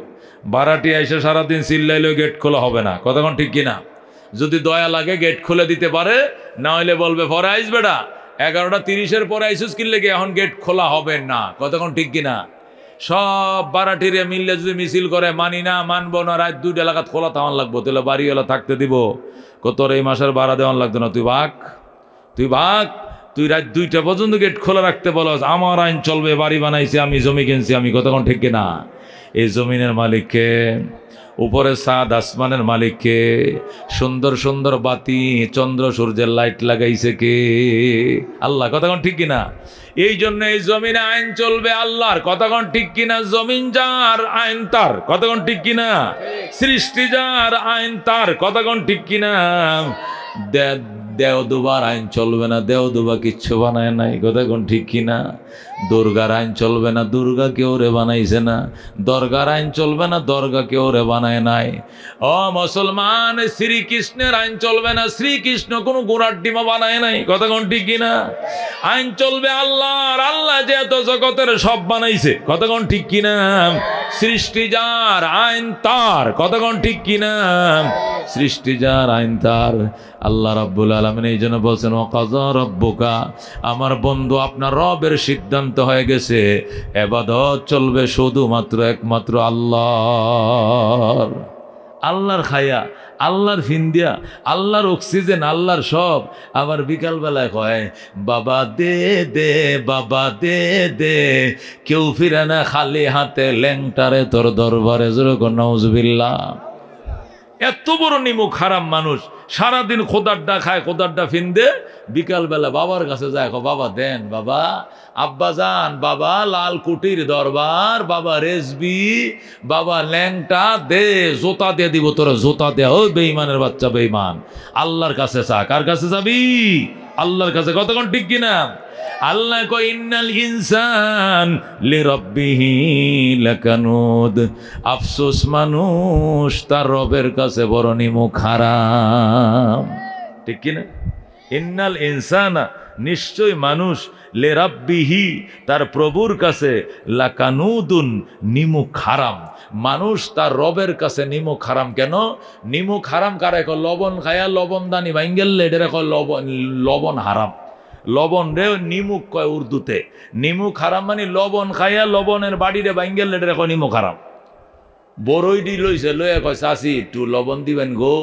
ভাড়াটিয়া এসে সারাদিন চিল্লাইলেও গেট খোলা হবে না, কতক্ষণ ঠিক কিনা? যদি দয়া লাগে গেট খুলে দিতে পারে, না হলে বলবে পরে আইস বেটা, 11টা 30 পরে আইসুস কিনলে কি এখন গেট খোলা হবে না, কতক্ষণ ঠিক কিনা? সব ভাড়াটিরে মিললে যদি মিছিল করে মানি না, মানবো না, রাত 2টা এলাকাত খোলা থামান লাগবো, তাহলে বাড়িওয়ালা থাকতে দিব? তোর এই মাসের ভাড়া দেওয়ান লাগতো না, তুই ভাগ, তুই রাত 2টা পর্যন্ত গেট খোলা রাখতে বলস, আমার আইন চলবে, বাড়ি বানাইছি আমি, জমি কিনছি আমি, কতক্ষণ ঠিক কিনা? এই জমিনের মালিককে, উপরে সাদ আসমানের মালিককে, সুন্দর সুন্দর বাতি চন্দ্র সূর্যের লাইট লাগাইছে কে? আল্লাহ, কতক্ষণ ঠিক কিনা? এই জন্য এই জমিনে আইন চলবে আল্লাহর, কতক্ষণ ঠিক কিনা? জমিন যার আইন তার, কতক্ষণ ঠিক কিনা? সৃষ্টি যার আইন তার, কতক্ষণ ঠিক কিনা? দেওদুবার আইন চলবে না, দেওদুবা কিচ্ছু বানায় নাই, কতক্ষণ ঠিক কিনা? দুর্গার আইন চলবে না, দুর্গা কেউ রে বানাইছে না, দরগার আইন চলবে না, দরগা কেউ রে বানায় নাই। ও মুসলমান, শ্রীকৃষ্ণের আইন চলবে না, শ্রীকৃষ্ণ কোনো গোড়ার ডিমা বানায় নাই, কতক্ষণ ঠিক কিনা? আইন চলবে আল্লাহর, আল্লাহ যে এত জগতের সব বানাইছে, কতক্ষণ ঠিক কিনা? সৃষ্টি যার আইন তার, কতক্ষণ ঠিক কিনা? সৃষ্টি যার আইন তার। আল্লাহ রাব্বুল আলামিন এই জন্য বলছেন ওয়াকাযা রাব্বুকা, আমার বন্ধু আপনার রবের সিদ্ধান্ত হয়ে গেছে, ইবাদত চলবে শুধুমাত্র একমাত্র আল্লাহর। আল্লাহর খায়া, আল্লাহর ফিন্দিয়া, আল্লাহর অক্সিজেন, আল্লাহর সব। আবার বিকালবেলায় কয় বাবা দে দে, বাবা দে দে, কেউ ফিরে না খালি হাতে, ল্যাংটারে তোর দরবারে, যেরকম নাউজুবিল্লাহ। এত বড় নিমুখ হারাম মানুষ, সারাদিন খোদারটা খায়, খোদারটা ফিন্দে, বিকালবেলা বাবার কাছে যায়, বাবা দেন, বাবা আব্বা যান, বাবা লাল কুটির দরবার, বাবা রেজবি, বাবা ল্যাংটা দে, জোতা দিয়ে দিব তোরা, জোতা দে। ও বেঈমানের বাচ্চা, বেঈমান, আল্লাহর কাছে চা। কার কাছে যাবি? আল্লাহর কাছে, কতক্ষণ ঠিক কিনা? আল্লাহ কয় ইন্নাল ইনসান লিরাব্বিহি লাকানুদ, আফসোস মানুষ তার রবের কাছে বড় নিমুখ হারাম, ঠিক কিনা? ইন্নাল ইনসানা, নিশ্চয় মানুষ, লে রাব্বিহি, তার প্রভুর কাছে লাকানুদুন, নিমুখ হারাম। মানুষ তার রবের কাছে নিমুখ হারাম। কেন নিমুখ হারাম? কারে কয়? লবণ খায়া লবণ দানি ভাঙ্গেললে এটারে কয় লবণ হারাম। লবণ রে নিমুখ কয় উর্দুতে। নিমুখ হারাম মানে লবণ খাইয়া লবণের বাড়িরে ভাঙ্গেললে এটারে কয় নিমুখ হারাম। বড়ইডি লইছে, লইয়া কয় চাচি একটু লবণ দিবেন গো।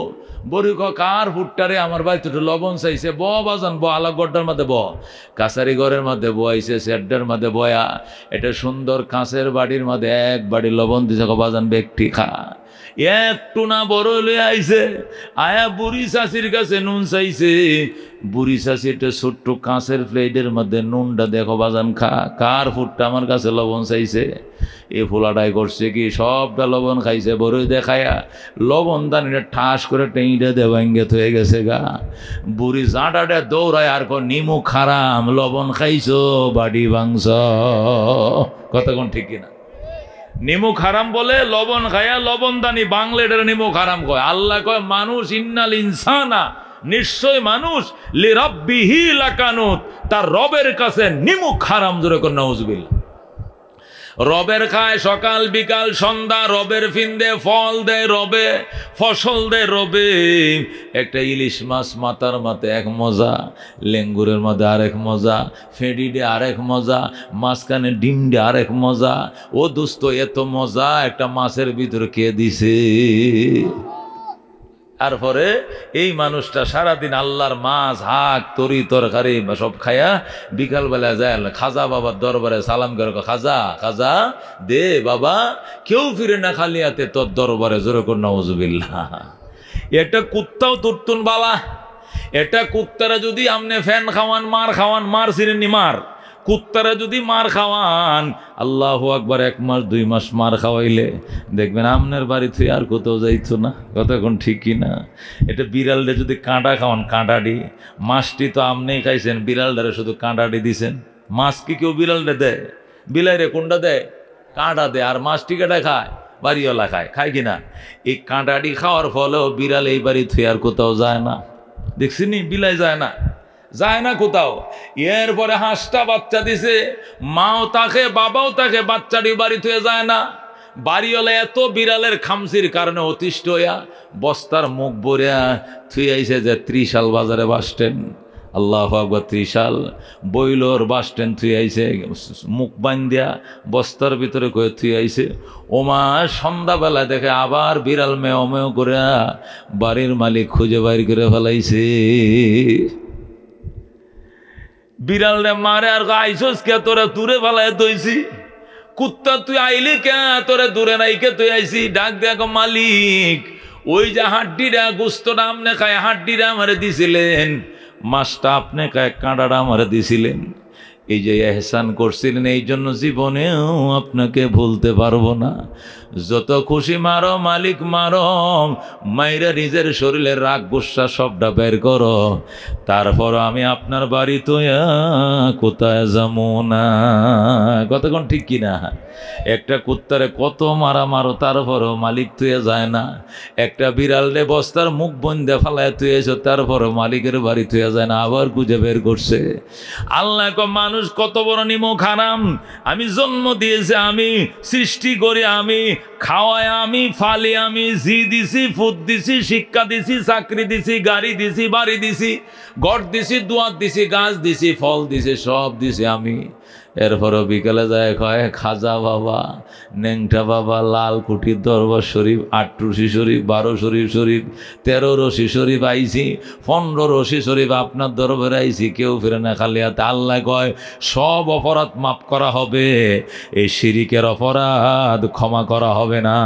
বড়ি কয় কার ফুটটারে, আমার বাড়িতে একটু লবণ চাইছে। বাজান আলা গড্ডার মধ্যে কাছারি ঘরের মধ্যে বয়াইছে, সেড্ডার মধ্যে বয়া এটা সুন্দর কাঁচের বাড়ির মধ্যে এক বাড়ি লবণ দিছে। বাজান ব্যক্তি খা, একটু না বড় লইয়া আইছে। আয়া বুড়ি চাষির কাছে নুন চাইছে। বুড়ি চাষি একটা ছোট্ট কাঁচের প্লেটের মধ্যে নুনটা দেখো বাজান খা। কার ফুটটা আমার কাছে লবণ চাইছে। এ ফোলাটাই করছে কি, সবটা লবণ খাইছে। বড়ই দেখায়া লবণ দানিটা ঠাস করে টেঁইটা দেবাঙ্গে হয়ে গেছে গা। বুড়ি জাঁটাটা দৌড়ায় আর নিমুখ হারাম, লবণ খাইছো বাড়ি ভাঙছ। কতক্ষণ ঠিক কিনা? নিমুখ হারাম বলে লবণ খায়া লবণ দানি বাংলা এটার নিমুখ হারাম কয়। আল্লাহ কয় মানুষ, ইন্নাল ইনসানা, নিশ্চয় মানুষ, লিরাব্বিহি লাকানুত, তার রবের কাছে নিমুখ হারাম। জোরে কর নাউজুবিল্লাহ। রবের খায় সকাল বিকাল সন্ধ্যা, রবের ফিন্দে ফল দেয় রবে, ফসল দেয় রবে। একটা ইলিশ মাছ মাথার মাথে এক মজা, লেঙ্গুরের মধ্যে আরেক মজা, ফেঁড়িডে আরেক মজা, মাঝখানে ডিমডে আরেক মজা। ও দোস্ত এত মজা একটা মাছের ভিতরে কে দিছে? তারপরে এই মানুষটা সারাদিন আল্লাহর মাছ, হাক, তরি তরকারি সব খায়া বিকালবেলা যায় খাজা বাবার দরবারে সালাম করে, খাজা খাজা দে বাবা, কেউ ফিরে না খালি হাতে তোর দরবারে। জোরে কর নাউজুবিল্লাহ। এটা কুত্তাও তুরতুন বালা। এটা কুত্তারা যদি আমনে ফ্যান খাওয়ান, মার খাওয়ান, মার চিনেননি মার, কুত্তারা যদি মার খাওয়ান, আল্লাহু আকবার, 1 মাস 2 মাস মার খাওয়াইলে দেখবেন আপনার বাড়ি তুই আর কোথাও যাইতো না। কতক্ষণ ঠিক কিনা? এটা বিড়ালটা যদি কাঁটা খাওয়ান, কাঁটাডি, মাছটি তো আপনিই খাইছেন, বিড়ালটারে শুধু কাঁটাডি দিছেন। মাছ কি কেউ বিড়ালটা দেয়? বিলাইরে কোনটা দেয়? কাঁটা দেয়। আর মাছটি কাটা খায়, বাড়িওয়ালা খায়, খায় কিনা? এই কাঁটাডি খাওয়ার ফলেও বিড়াল এই বাড়ি তুই আর কোথাও যায় না। দেখছিনি? বিলাই যায় না, যায় না কোথাও। এরপরে হাঁসটা বাচ্চা দিছে, মাও তাকে বাবাও তাকে, বাচ্চাটি বাড়ি থুয়ে যায় না। বাড়িওয়ালা এত বিড়ালের খামসির কারণে অতিষ্ঠ হইয়া বস্তার মুখ ভরিয়া থুয়ে আইছে যে ত্রিশাল বাজারে বাস স্ট্যান্ড। আল্লাহু আকবার। ত্রিশাল বইলোর বাস স্ট্যান্ড থুয়ে আইছে, মুখ বান্ধিয়া বস্তার ভিতরে কয়ে থুয়ে আইছে। ওমা সন্ধ্যাবেলা দেখে আবার বিড়াল মেয় মেয় করে বাড়ির মালিক খুঁজে বাইর করে ফেলাইছে। বিড়ালটা মারে আর আইসস কে, তোরা দূরে ফেলায় দইছি। কুত্তা তুই আইলি কে, তোরা দূরে নাই কে তুই আইসি? ডাক দেখো মালিক, ওই যে হাড্ডিটা গোস্তটা আপনি খায়, হাড্ডিটা আমারে দিছিলেন, মাছটা আপনি খায়, কাঁটাটা আমারে দিছিলেন। এই যে এহসান করছিলেন, এই জন্য জীবনেও আপনাকে ভুলতে পারবো না। যত খুশি মারো মালিক মারো, মাইরা নিজের শরীরের রাগ গুসা সবটা বের করো, তারপর আমি আপনার বাড়ি তো কোথায় যাবো না। কতক্ষণ ঠিক কিনা? একটা কুত্তারে কত মারা মারো, তারপরও মালিক তুই যায় না। একটা বিড়ালরে বস্তার মুখ বন্ধে ফালায় তুই এসো, তারপরও মালিকের বাড়ি তুই যায় না, আবার খুঁজে বের করছে। আল্লাহ মানুষ কত বড় নিমুখ হারাম। আমি জন্ম দিয়েছি আমি, সৃষ্টি করি আমি, খাওয়াই আমি, ফালি আমি, জি দিছি, ফুট দিছি, শিক্ষা দিছি, চাকরি দিছি, গাড়ি দিছি, বাড়ি দিছি, ঘর দিছি, দুয়ার দিছি, গাছ দিছি, ফল দিছি, সব দিছি আমি। এরপরও বিকেলে যায় কয় খাজা বাবা, নেংটা বাবা, লাল কুঠির দরবার শরীফ, 8 রশি শরীফ, 12 শরীফ শরীফ, 13 রশি শরীফ আইছি, 15 রশি শরীফ আপনার দরবারে আইছি, কেউ ফিরে না খালি হাতে। আল্লাহ কয় সব অপরাধ মাফ করা হবে, এই শিরিকের অপরাধ ক্ষমা করা হবে না।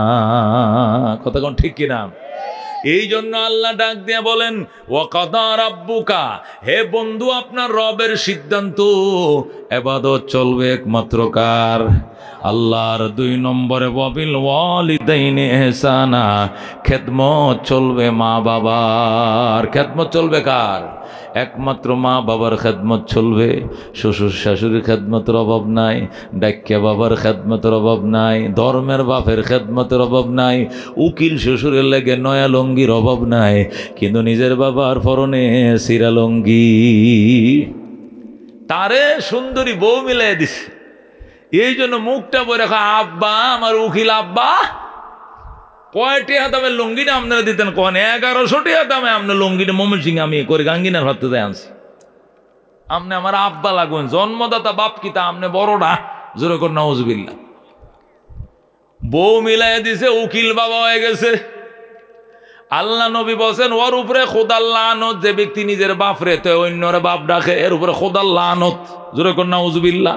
কতক্ষণ ঠিক কিনা? এই জন্য আল্লাহ ডাক দিয়ে বলেন ওয়াকাদা রাব্বুকা, হে বন্ধু আপনার রবের সিদ্ধান্ত, ইবাদত চলবে একমাত্র কার? আল্লাহর। 2 নম্বরে ওয়াবিল ওয়ালিদাইনি ইহসানা, খেদমত চলবে মা বাবার। খেদমত চলবে কার? একমাত্র মা বাবার খেদমত চলবে। শ্বশুর শাশুড়ির খেদমতের অভাব নাই, ডাক্যা বাবার খেদমতের অভাব নাই, ধর্মের বাপের খেদমতের অভাব নাই, উকিল শ্বশুরের লেগে নয়া লঙ্গির অভাব নাই, কিন্তু নিজের বাবার পরনে সিরা লঙ্গি। তারে সুন্দরী বউ মিলাই দিছে। এই জন্য মুখটা বলে আব্বা, আমার উকিল আব্বা। কয়টি দামের লুঙ্গিটা আপনারা দিতেন? কোন 1100 দামে আপনার লুঙ্গিটা মমন সিং আমি করে গাঙ্গিনার হাতে দেয় আনছি। আপনি আমার আব্বা লাগবেন, জন্মদাতা বাপ কি তা আপনি বড়টা? জোরে কর নাউজুবিল্লাহ। বউ মিলাই দিছে, উকিল বাবা হয়ে গেছে। আল্লাহ নবী বলছেন ওর উপরে খোদার লানত, যে ব্যক্তি নিজের বাপ রে তো অন্যরে বাপ ডাকে, এর উপরে খোদার লানত। জোরে কর নাউজুবিল্লাহ।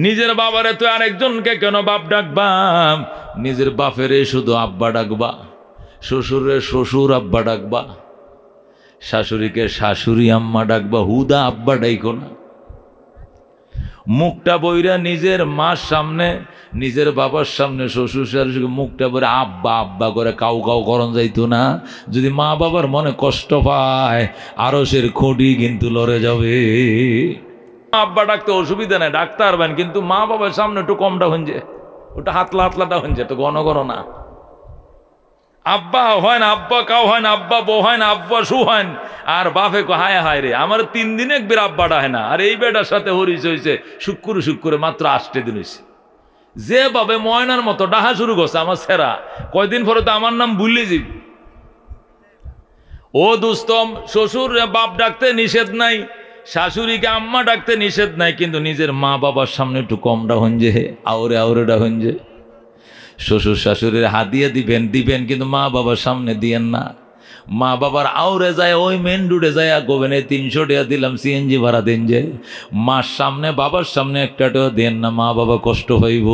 নিজের বাবারে তো আরেকজনকে কেন বাপ ডাকবা? নিজের বাপেরে শুধু আব্বা ডাকবা, শ্বশুরে শ্বশুর আব্বা ডাকবা, শাশুড়িকে শাশুড়ি আম্মা ডাকবা, হুদা আব্বা ডাইকো না। মুখটা বইরা নিজের মার সামনে, নিজের বাবার সামনে শ্বশুর শাশুড়িকে মুখটা বইরা আব্বা আব্বা করে কাউ কাউ করন যাইতো না। যদি মা বাবার মনে কষ্ট পায়, আরশের খুঁটি কিন্তু লড়ে যাবে। আব্বা ডাকতে অসুবিধা নেই, ডাকতে পারবেন, কিন্তু মা বাবার সামনে একটু কমটা হঞ্জে, ওটা হাতলা হাতলাটা হঞ্জে, তো ঘন ঘন না। আব্বা হয় না, আব্বা কাউ হয় না, আব্বা বউ হয় না, আব্বা শু হয় না। আর বাপে হায় হায় রে, আমার 3 দিনে একবার আব্বাটা হয় না। আর এই বেটার সাথে হরিস হয়েছে শুক্র মাত্র 8 দিন হয়েছে। যে বাবে ময়নার মতো ডাহা শুরু করছে আমার সেরা, কয়দিন পরে তো আমার নাম ভুলে যাবি। ও দুস্তম, শ্বশুর বাপ ডাকতে নিষেধ নাই, শাশুড়িকে আম্মা ডাকতে নিষেধ নাই, কিন্তু নিজের মা বাবার সামনে একটু কমটা হঞ্জে, আউরে আউরেটা হঞ্জে। শ্বশুর শাশুড়ির হাত দিয়ে দিবেন, কিন্তু মা বাবার সামনে দিয়েন না। মা বাবার আউরে যায়, ওই মেন রোডে যায় গোবেন 300 টাকা দিলাম সিএনজি ভাড়া দেন, যে মার সামনে বাবার সামনে একটা টাকা দেন না, মা বাবা কষ্ট পাইব।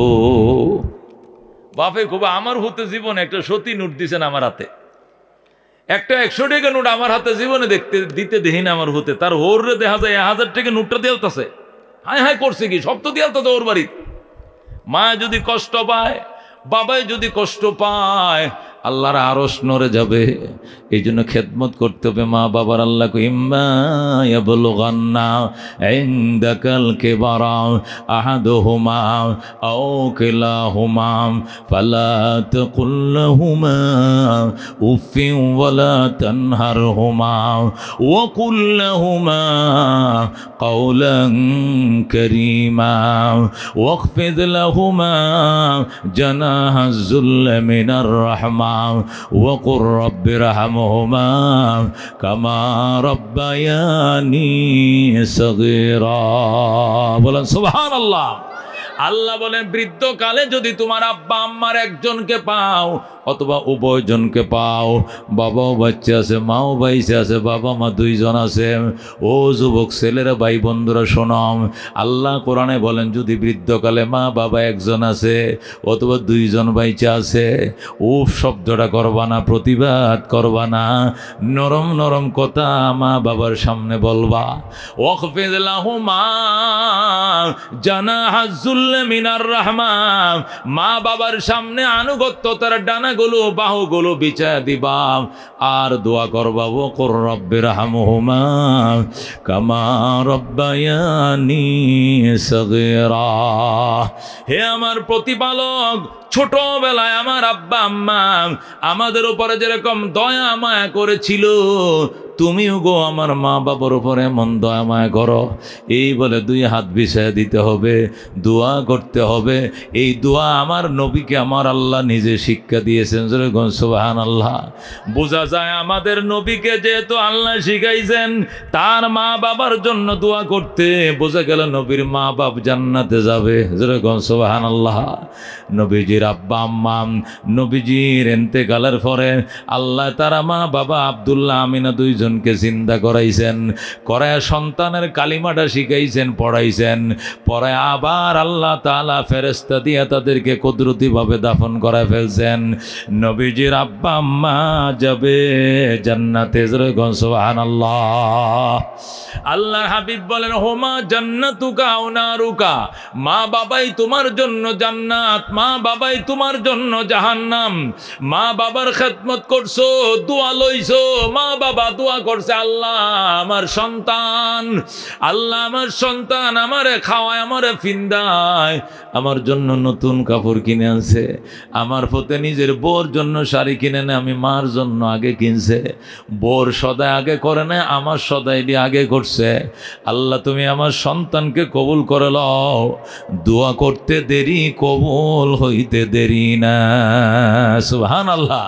বাপে খুব আমার হতে জীবনে একটা সতী নোট দিছেন আমার হাতে, একটা 100 টাকা নোট আমার হাতে জীবনে দিতে দেখি না আমার হতে। তার হোরে দেখা যায় 1000 টাকা নোটটা দিয়ালতাছে। হায় হায় করছে কি, সব তো দিয়ালতাছে ওর বাড়ি। মা যদি কষ্ট পায়, বাবাই যদি কষ্ট পায়, আল্লাহর আরশ নড়ে যাবে। এই জন্য খেদমত করতে হবে মা বাবার। আল্লাহ ইম্মা ইয়াবলুগান্না ইনদাকাল কিবারা আহাদুহুমা আও কিলাহুমা ফালা তাকুল লাহুমা উফিন ওয়ালা তানহারহুমা ওয়া কুল লাহুমা কাওলান কারীমা ওয়াখফিদ লাহুমা জানাহাজ যুল্লি মিনার রাহমা وقل رب ارحمهما كما ربياني صغيرا বলেন সুবহানাল্লাহ। আল্লাহ বলেন বৃদ্ধকালে যদি তোমার আব্বা আম্মার একজনকে পাও অথবা উভয়জনকে পাও, বাবাও বাচ্চা আছে, মাও বাইসে আছে, বাবা মা 2 জন আছে, ও যুবক ছেলেরা ভাই বন্ধুরা শোনাম, আল্লাহ কোরআনে বলেন যদি বৃদ্ধকালে মা বাবা একজন আছে অথবা 2 জন বাইচা আছে, উফ শব্দটা করবা না, প্রতিবাদ করবা না, নরম নরম কথা মা বাবার সামনে বলবা। ওয়াখফিদ লাহুমা জানাহাজ যুল্লি মিনার রাহমা, মা বাবার সামনে আনুগত্যতার ডানাগুলো বাহুগুলো বিছায়া দিবা আর দোয়া করবা। ওয়াকুর রব্বির হামহুমা কামা রব্বায়ানি সগীরা। হে আমার প্রতিপালক, ছোটবেলায় আমার আব্বা আম্মা আমাদের উপরে যেরকম দয়া মায়া করেছিল, তুমিও গো আমার মা বাবার উপরে এমন দয়া মায়া করো। এই বলে 2 হাত বিছায়া দিতে হবে, দোয়া করতে হবে। এই দোয়া আমার নবীকে আমার আল্লাহ নিজে শিক্ষা দিয়েছেন। সুবহানাল্লাহ। বোঝা যায় আমাদের নবীকে যেহেতু আল্লাহ শিখাইছেন তার মা বাবার জন্য দোয়া করতে, বোঝা গেল নবীর মা বাপ জান্নাতে যাবে। সুবহানাল্লাহ। নবীজির আব্বা আম্মা নবীজির ইন্তেকালের পরে আল্লাহ তারা মা বাবা আব্দুল্লাহ আমিনা 2 জনকে চিন্তা করাইছেন, করায় সন্তানের কালিমাটা শিখাইছেন, পড়াইছেন, পরে আবার আল্লাহ তাআলা ফেরেশতা দিয়ে তাদেরকে কুদরতিভাবে দাফন করায় ফেলছেন। নবীজির আব্বা আম্মা যাবে জান্নাতে। সুবহানাল্লাহ। আল্লাহর হাবিব বলেন হোমা জান্নাতুকা আও নারুকা, মা বাবাই তোমার জন্য জান্নাত, মা বাবাই তোমার জন্য জাহান্নাম। মা বাবার খেদমত করছো, দোয়া লইছো, মা বাবা দোয়া দোয়া করছে, আল্লাহ আমার সন্তান, আল্লাহ আমার সন্তান আমারে খাওয়ায়, আমারে ফিন্দায়, আমার জন্য নতুন কাপড় কিনে আনছে, আমার পথে নিজের বোর জন্য শাড়ি কিনে নেয়, আমি মার জন্য আগে কিনছে, বোর সদাই আগে করে নেয়, আমার সদাইটি আগে করছে। আল্লাহ তুমি আমার সন্তানকে কবুল করে লও, দোয়া করতে দেরি কবুল হইতে দেরি না। সুবহানাল্লাহ।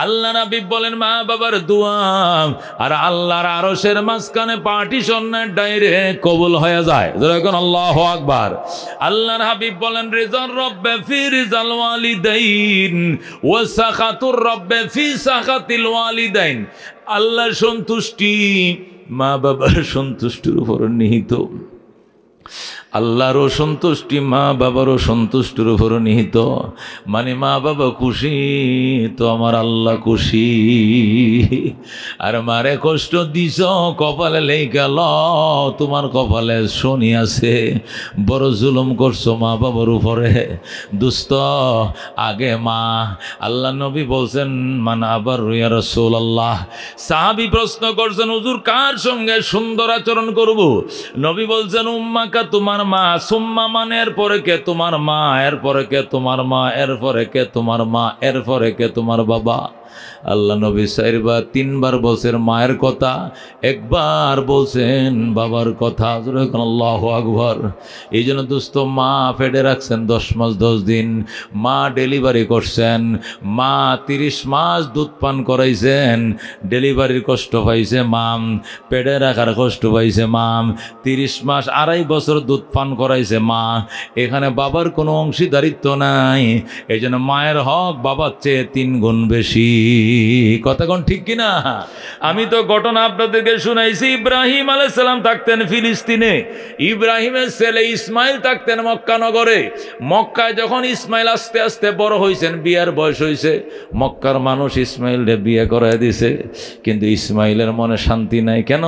আল্লাহ নবী বলেন মা বাবার দোয়া আর আল্লাহর আরশের মাঝখানে পার্টিশনের ডাইরেক্ট কবুল হয়ে যায়। যখন আল্লাহু আকবার। আল্লাহর হাবিব বলেন রিজার রব্বে ফি রিজাল ওয়ালিদাইন ওয়া সাখাতুর রব্বে ফি সাখাতিল ওয়ালিদাইন। আল্লাহর সন্তুষ্টি মা বাবার সন্তুষ্টির উপর নিহিত, আল্লাহরও সন্তুষ্টি মা বাবারও সন্তুষ্টির উপর নিহিত। মানে মা বাবা খুশি তো আমার আল্লাহ খুশি। আর মারে কষ্ট দিছ কপালে লেখা ল, তোমার কপালে শনি আছে, বড় জুলুম করছো মা বাবার উপরে। দুস্ত আগে মা। আল্লাহ নবী বলছেন মানে আবার ইয়া রাসূলুল্লাহ। সাহাবী প্রশ্ন করছেন হুজুর কার সঙ্গে সুন্দর আচরণ করব? নবী বলছেন উম্মাকা তোমার মা, সুম্মা মানে এরপরে কে তোমার মা, এরপরে কে তোমার মা, এরপরে কে তোমার মা, এরপরে কে তোমার বাবা। আল্লাহ নবী 4বার 3বার বলছেন মায়ের কথা, একবার বলছেন বাবার কথা। আল্লাহু আকবার। এই জন্য দোস্ত মা ফেডে রাখছেন 10 মাস 10 দিন, মা ডেলিভারি করছেন, মা 30 মাস দুধ পান করাইছেন, ডেলিভারির কষ্ট পাইছে মাম, পেটে রাখার কষ্ট পাইছে মাম, 30 মাস 2.5 বছর দুধ পান করাইছে মা। এখানে বাবার কোনো অংশীদারিত্ব নাই, এই জন্য মায়ের হক বাবার চেয়ে 3 গুণ বেশি। কথা কোন ঠিক কিনা? আমি তো ঘটনা আপনাদেরকে শুনাইছি। ইব্রাহিম আলাইহিস সালাম থাকতেন ফিলিস্তিনে, ইব্রাহিমের ছেলে ইসমাইল থাকতেন মক্কা নগরে। মক্কায় যখন ইসমাইল আস্তে আস্তে বড় হয়েছেন, বিয়ার বয়স হয়েছে, মক্কার মানুষ ইসমাইলরে বিয়ে করায় দিছে। কিন্তু ইসমাইলের মনে শান্তি নাই। কেন?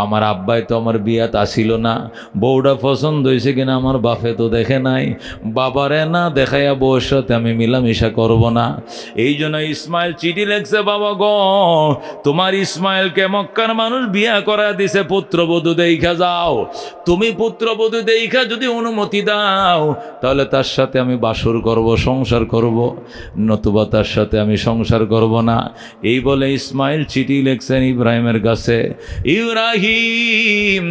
আমার আব্বাই তো আমার বিয়াত আসিল না, বউটা পছন্দ হয়েছে কিনা আমার বাপে তো দেখে নাই, বাবারে না দেখাইয়া বউর সাথে আমি মিলামিশা করব না। এই জন্য ইসমাইল চিঠি লেখছে, বাবা গো তোমার ইসমাইলকে মক্কার মানুষ বিয়া করা দিছে, পুত্রবধূ দেখা যাও। তুমি পুত্রবধূ দেখা যদি অনুমতি দাও তাহলে তার সাথে আমি বাসর করব, সংসার করব, নতুবা তার সাথে আমি সংসার করব না। এই বলে ইসমাইল চিঠি লেখছেন ইব্রাহিমের কাছে। ইব্রাহিম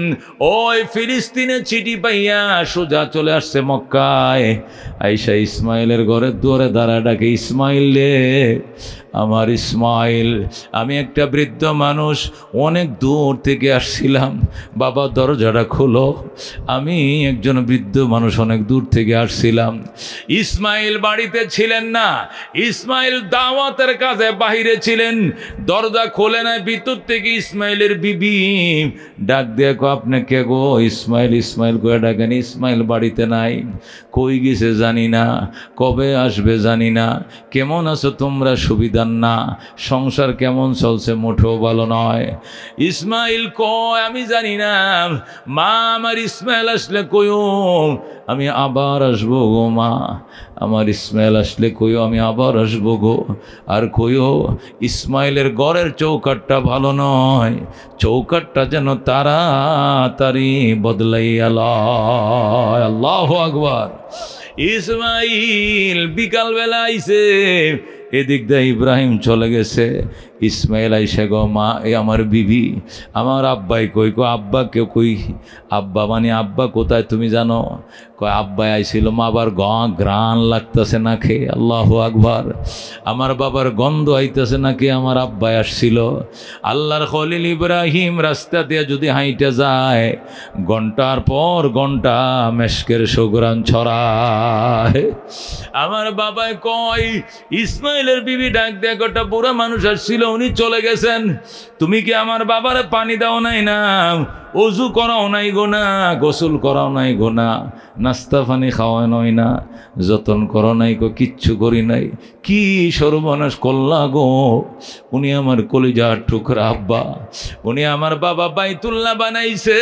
ওই ফিলিস্তিনে চিঠি পাইয়া সোজা চলে আসছে মক্কায়। আইসা ইসমাইলের ঘরের দুয়ারে দাঁড়া ডাকে, ইসমাইল রে আমার ইসমাইল, আমি একটা বৃদ্ধ মানুষ, অনেক দূর থেকে আসছিলাম, বাবা দরজাটা খোলো, আমি একজন বৃদ্ধ মানুষ অনেক দূর থেকে আসছিলাম। ইসমাইল বাড়িতে ছিলেন না, ইসমাইল দাওয়াতের কাজে বাহিরে ছিলেন। দরজা খোলে না, ভিতর থেকে ইসমাইলের বিবি ডাক দিয়ে কো আপনি কে গো? ইসমাইল ইসমাইল করে ডাকেন। ইসমাইল বাড়িতে নাই, কই গেছে জানি না, কবে আসবে জানি না। কেমন আছো তোমরা? সুবিধা না, সংসার কেমন চলছে? মোটেও ভালো নয়। ইসমাইল কয় আমি জানি না মা, আমার ইসমাইল আসলে কইও আমি আবার আসবো গো মা, আমার ইসমাইল আসলে কইও আমি আবার আসবো গো। আর কইও ইসমাইলের ঘরের চৌকাটটা ভালো নয়, চৌকাটটা যেন তাড়াতাড়ি বদলাইয়া লয়। আল্লাহু আকবার। ইসমাইল বিকালবেলা আইছে, এদিক দিয়ে ইব্রাহিম চলে গেছে। ইসমাইল আইসা গো মা, এ আমার বিবি, আমার আব্বাই কই? কো আব্বা কেউ কই? আব্বা মানে আব্বা কোথায় তুমি জানো? কয় আব্বাই আইছিল, মা আবার ঘ্রাণ লাগতেছে না খেয়ে। আল্লাহু আকবার। আমার বাবার গন্ধ আইতেছে নাকি আমার আব্বাই আসছিল। আল্লাহর খলিল ইব্রাহিম রাস্তা দিয়ে যদি হাইটে যায়, ঘন্টার পর ঘন্টা মেশকের সুঘ্রাণ ছড়ায়। আমার বাবাই কয় ইসমাইলের বিবি ডাক দেয়া, গোটা বুড়া মানুষ আসছিল, উনি চলে গেছেন, তুমি কি আমার বাবারে পানি দাও নাই না? অজু করাও নাই গোনা, গোসল করাও নাই গোনা, নাস্তা পানি খাওয়ানো না, যতন করো নাই গো, কিচ্ছু করি নাই। কি সর্বনাশ করলা গো। উনি আমার কলিজার টুকরা আব্বা, উনি আমার বাবা বাইতুল্লাহ বানাইছে।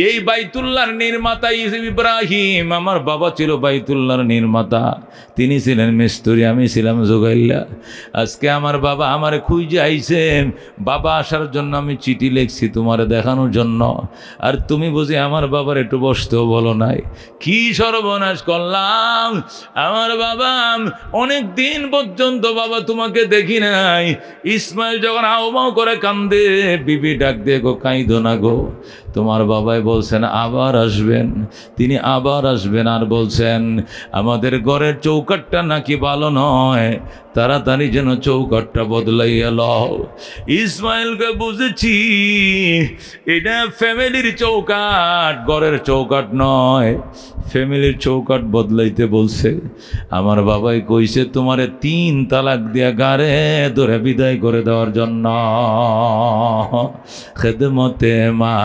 এই বাইতুল্লাহর নির্মাতা ইব্রাহিম, আমার বাবা ছিল বাইতুল্লাহর নির্মাতা, তিনি ছিলেন মিস্ত্রি, আমি ছিলাম জোগাইল্লা। আজকে আমার বাবা আমার খুঁজে আইছেন, বাবা আসার জন্য আমি চিঠি লিখছি তোমারে দেখানোর জন্য, আর তুমি বুঝি আমার বাবার একটু বসতেও বলো নাই। কি সর্বনাশ করলাম আমার বাবা, অনেক দিন পর্যন্ত বাবা তোমাকে দেখি নাই। ইসমাইল যখন হাউমাউ করে কান্দে, বিবি ডাক দিয়ে গো কাঁদো না গো। তোমার বাবাই বলছেন আবার আসবেন, তিনি আবার আসবেন, আর বলছেন আমাদের ঘরের চৌকাটটা নাকি ভালো নয়, তাড়াতাড়ি যেন চৌকাটটা বদলাইয়া লও। ইসমাইলকে বুঝেছি এটা ফ্যামিলির চৌকাট, ঘরের চৌকাট নয়, ফ্যামিলির চৌকাট বদলাইতে বলছে। আমার বাবাই কইছে তোমারে 3 তালাক দিয়া গারে ধরে বিদায় করে দেওয়ার জন্য। খেদমতে মা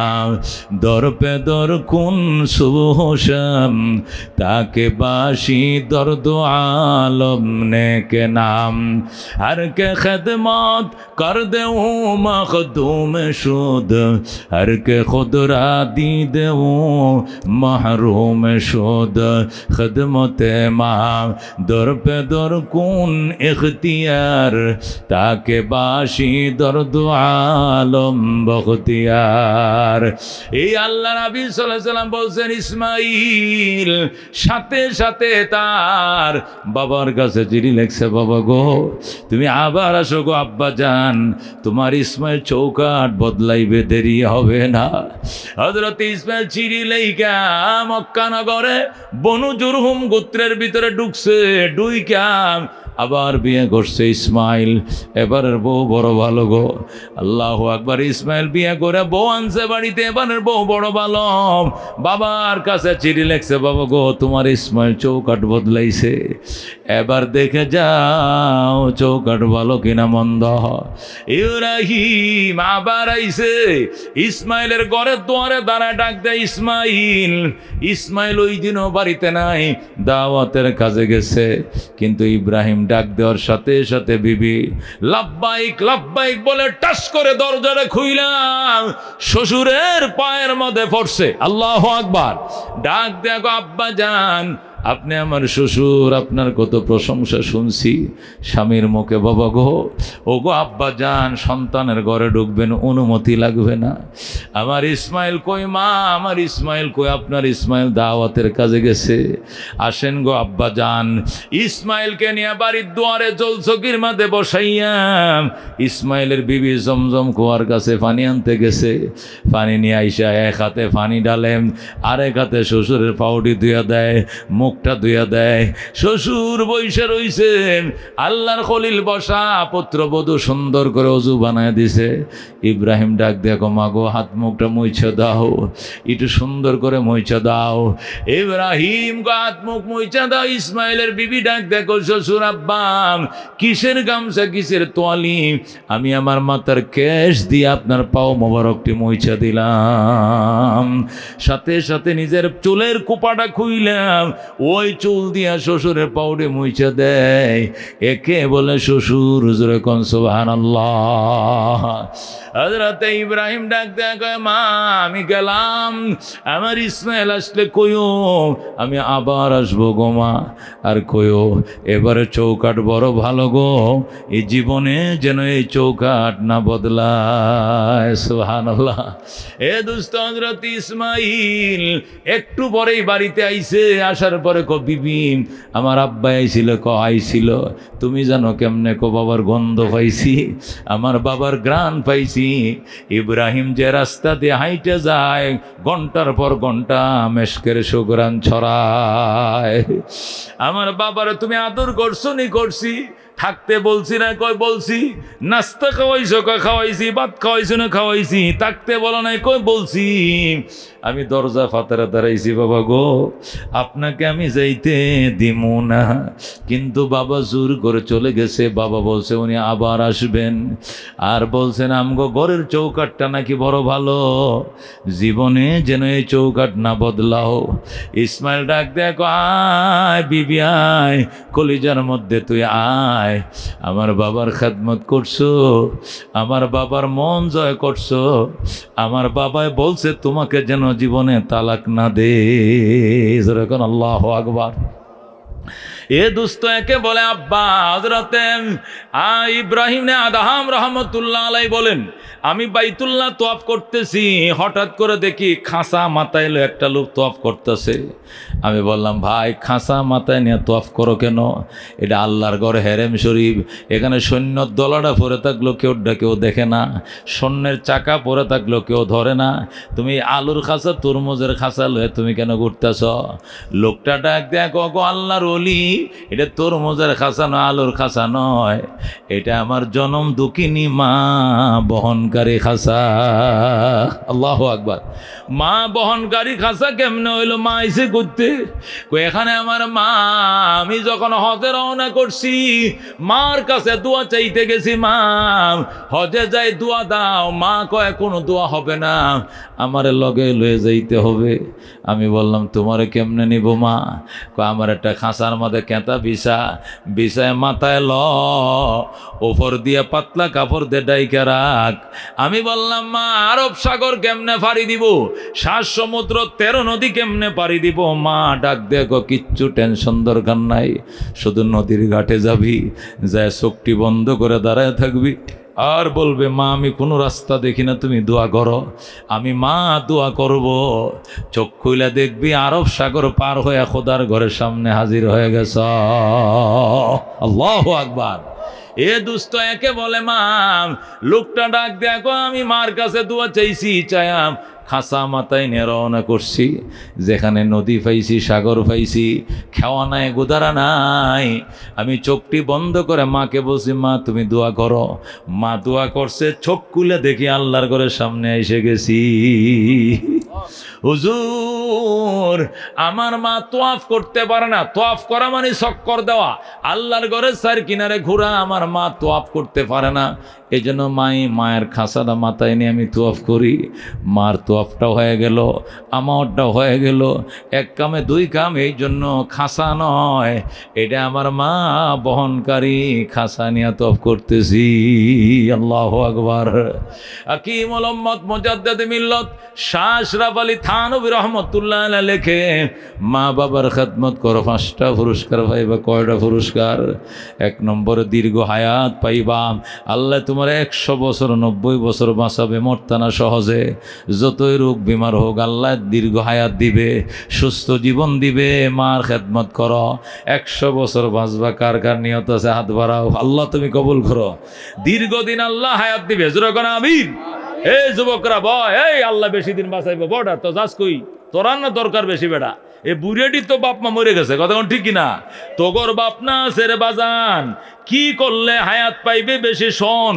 দর পে দর কুন সুবহশম, তাকে বাসি দর্দ আলম নে কে নাম, हर के खदमत कर दे मखदूम शुद, हर के खुदरा दी दे महरूम शुद। खदमत माँ दर पे दर कुन इख्तियार, ताके बाशी दर्द आलम बख्तियार। এই আল্লাহ নবী সাল্লাল্লাহু আলাইহি সাল্লাম বলছেন ইসমাইল সাথে সাথে তার বাবার কাছে চিঠি লিখছে, বাবা গো তুমি আবার আসো গো আব্বা জান, তোমার ইসমাইল চৌকাট বদলাইবে, দেরি হবে না। হযরত ইসমাইল চিঠি লেখা মক্কা নগরে বনু জুরহুম গোত্রের ভিতরে ঢুকছে, ঢুইকা আবার বিয়ে করছে ইসমাইল। এবারের বউ বড় ভালো গো, আল্লাহু আকবার। ইসমাইল বিয়ে করে বউ আনছে বাড়িতে, এবারের বউ বড় ভালো। বাবার কাছে চিঠি লেখছে, বাবা গো তোমার ইসমাইল চৌকাট বদলাইছে, এবার দেখে যাও চৌকাট ভালো কিনা মন্দ। ইব্রাহিম আবার আইছে, ইসমাইলের ঘরের দুয়ারে দাঁড়ায় ডাক দেয় ইসমাইল। ইসমাইল ওই দিনও বাড়িতে নাই, দাওয়াতের কাজে গেছে। কিন্তু ইব্রাহিম ডাক দেওয়ার সাথে সাথে বিবি লাব্বাইক লাব্বাইক বলে টাস করে দরজাটা খুইলাম, শ্বশুরের পায়ের মধ্যে পড়ছে। আল্লাহু আকবার। ডাক দেখো আব্বা জান, আপনি আমার শ্বশুর, আপনার কত প্রশংসা শুনছি স্বামীর মুখে। বাবা গো, ও গো আব্বা জান, সন্তানের ঘরে ঢুকবেন, অনুমতি লাগবে না। আমার ইসমাইল কই মা, আমার ইসমাইল কই? আপনার ইসমাইল দাওয়াতের কাজে গেছে, আসেন গো আব্বা জান। ইসমাইলকে নিয়ে বাড়ির দুয়ারে জলচকির মাঝে বসাইয়াম। ইসমাইলের বিবি জমজম কুয়ার কাছে পানি আনতে গেছে, পানি নিয়ে আইসা এক হাতে পানি ডালেন, আরেক হাতে শ্বশুরের পাউডি ধুয়া দেয়, মুখটা ধুয়া দেয়। শ্বশুর বৈশা রইছেন, আল্লাহর খলিল বসা, পুত্রবধূ সুন্দর করে অজু বানায় দিছে। ইব্রাহিম ডাক দেখো মাগো, হাত মুখটা মুইছে দাও, একটু সুন্দর করে মুইছে দাও। ইব্রাহিম গো হাত মুখ মুইছে দাও। ইসমাইলের বিবি ডাক দেখো, শ্বশুর আব্বা কিসের গামছা, কিসের তোয়ালি? আমি আমার মাথার কেশ দিয়ে আপনার পাও মোবারকটি মুইছে দিলাম। সাথে সাথে নিজের চুলের কোপাটা খুইলাম, ওই চুল দিয়া শ্বশুরের পাউডে মুইছে দেয়। একে বলে শ্বশুর। হুজুরে কোন সুবহানাল্লাহ। হযরত ইব্রাহিম ডাক দেয়, মা আমি গেলাম, আমার ইসমাইল আসলে কইও আমি আবার আসবো গো মা। আর কইও এবারে চৌকাট বড় ভালো গো, এই জীবনে যেন এই চৌকাট না বদলায়। সুবহানাল্লাহ। এ দুস্থ হযরত ইসমাইল একটু পরেই বাড়িতে আইছে। আসার পরে কো বিবি আমার আব্বা আইছিল। ক আইছিল, তুমি জানো কেমনে? কো বাবার গন্ধ পাইছি, আমার বাবার গ্রাণ পাইছি। ইব্রাহিম যে রাস্তা দিয়ে হাইটে যায়, ঘন্টার পর ঘন্টা মেশকের সুঘ্রাণ ছড়ায়। আমার বাবার তুমি আদর করছো নি? করছি। থাকতে বলছি না? কই বলছি। নাস্তা খাওয়াইছো? কই খাওয়াইছি। ভাত খাওয়াইছো না? খাওয়াইছি। থাকতে বলো নাই? কই বলছি। আমি দরজা ফাতারে দাঁড়াইছি, বাবা গো আপনাকে আমি যাইতে দিমু না। কিন্তু বাবা জোর করে চলে গেছে। বাবা বলছে উনি আবার আসবেন, আর বলছেন আমগো ঘরের চৌকাটটা নাকি বড় ভালো, জীবনে যেন এই চৌকাট না বদলাও। ইসমাইল ডাক দেখো, আয় বিবি আয়, কলিজার মধ্যে তুই আয়, আমার বাবার খেদমত করছো, আমার বাবার মন জয় করছো, আমার বাবাই বলছে তোমাকে যেন জীবনে তালাক না দে। যেরকম আল্লাহু আকবার। এ দুস্থ একে বলে আব্বা। হযরতে ইব্রাহিম আদহাম রহমতুল্লাহ আলাই বলেন, আমি বাইতুল্লাহ তোয়াফ করতেছি, হঠাৎ করে দেখি খাঁচা মাথায় এলো একটা লোক তোয়াফ করতেছে। আমি বললাম, ভাই খাঁচা মাথায় নিয়ে তোয়াফ করো কেন? এটা আল্লাহর ঘর, হেরেম শরীফ, এখানে সৈন্যর দলাটা পরে থাকলো কেউ দেখে না, সৈন্যের চাকা পরে থাকলো কেউ ধরে না, তুমি আলুর খাঁচা তরমুজের খাঁচা লয়ে তুমি কেন ঘুরতেছ? লোকটা ডাক দেখো, গো আল্লাহর ওলি, এটা তরমুজের খাঁচা নয়, আলুর খাঁচা নয়, এটা আমার জনম দুঃখিনী মা বহনকারী খাঁচা। আল্লাহু আকবার। মা বহনকারী খাঁচা কেমনে হইলো? মা এসে করতে এখানে আমার মা, আমি যখন হজে রওনা করছি মার কাছে দোয়া চাইতে গেছি, মা হজে যাই দোয়া দাও, মা কয় কোনো দোয়া হবে না, আমারে লগে লয়ে যাইতে হবে। আমি বললাম তোমারে কেমনে নিব মা? কয় আমার একটা খাঁচার মধ্যে কেঁতা বিছায় মাথায় ল, ওপর দিয়ে পাতলা কাপড় দে ডাইকা রাখ। আমি বললাম মা আরব সাগর কেমনে পাড়ি দিব, 7 সমুদ্র 13 নদী কেমনে পাড়ি দিব? মা ডাক দেখো, কিচ্ছু টেনশন দরকার নাই, শুধু নদীর ঘাটে যাবি, যায় চোখটি বন্ধ করে দাঁড়ায় থাকবি, আর বলবে মা আমি কোনো রাস্তা দেখি না, তুমি দোয়া করো। আমি মা দোয়া করব, চোখ খুইলা দেখবি আরব সাগর পার হয়ে খোদার ঘরের সামনে হাজির হয়ে গেছ। আল্লাহু আকবার। এ দুস্থ একে বলে মা, লোকটা ডাক দেখো, আমি মার কাছে দোয়া চাইছি, চায়াম খাঁচা মাথায় নিয়ে রওনা করছি, যেখানে নদী পাইছি, সাগর পাইছি, খেওয়া নাই, গুদারা নাই, আমি চোখটি বন্ধ করে মাকে বলছি, মা তুমি দোয়া করো। মা দোয়া করছে, চোখ খুলে দেখি আল্লাহর ঘরের সামনে এসে গেছি। হুজুর আমার মা তোয়াফ করতে পারে না, তোয়াফ করা মানে চক্কর দেওয়া, আল্লাহর ঘরের চার কিনারে ঘোরা, আমার মা তোয়াফ করতে পারে না। এই জন্য মায়ের খাঁচাটা মাথায় নিয়ে আমি তোয়াফ করি। মার তোয়াফটাও হয়ে গেল, আমারটাও হয়ে গেল, এক কামে দুই কাম। এই জন্য খাঁচা নয়, এটা আমার মা বহনকারী খাঁচা নিয়ে তোয়াফ করতেছি। আল্লাহু আকবার। হাকিমুল উম্মত মুজাদ্দিদ মিল্লাত শাহ আশরাফ আলী থানভী রাহমাতুল্লাহ আলাইহি লেখে, মা বাবার খেদমত করো, 5টা পুরস্কার পাইবা। কয়টা পুরস্কার? 1 নম্বরে দীর্ঘ হায়াত পাইবা, আল্লাহ তোমার 100 বছর 90 বছর বাঁচাবে, মরতা না সহজে। যতই রোগ বিমার হোক আল্লাহ দীর্ঘ হায়াত দিবে, সুস্থ জীবন দিবে। মার খেদমত করো, 100 বছর বাঁচবা। কার কার নিয়ত আছে হাত বাড়াও, আল্লাহ তুমি কবুল করো। দীর্ঘদিন আল্লাহ হায়াত দিবে, জোরে কোন আমিন। এই যুবকরা বয়, এই আল্লাহ বেশি দিন বাঁচাইবো, বড়া তো যাস কই, তোরার না দরকার বেশি বেটা। এ বুড়েটি তো বাপ মা মরে গেছে, কথা কোন ঠিক কিনা? তোগর বাপ না সেরে বাজান, কি করলে হায়াত পাইবে বেশি? শোন,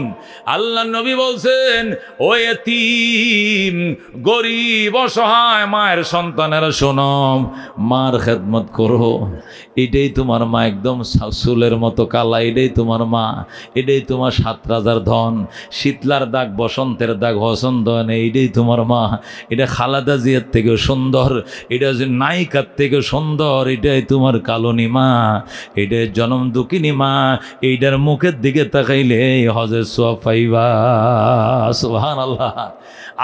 আল্লাহ নবী বলছেন, ও এতিম গরিব অসহায় মায়ের সন্তানেরা শোনো, মার খেদমত করো। এটাই তোমার মা, একদম চুলের মতো কালা, এটাই তোমার মা, এটাই তোমার 7 রাজার ধন। শীতলার দাগ, বসন্তের দাগ, পছন্দ নেই, এইটাই তোমার মা। এটা খালাদা জিয়ার থেকেও সুন্দর, এটা যে নায়িকার থেকে সুন্দর, এটাই তোমার কালনী মা, এটাই জনম দুঃখিনী মা। এইটার মুখের দিকে তাকাইলে হজের সওয়াব পাইবা। সুবহানাল্লাহ।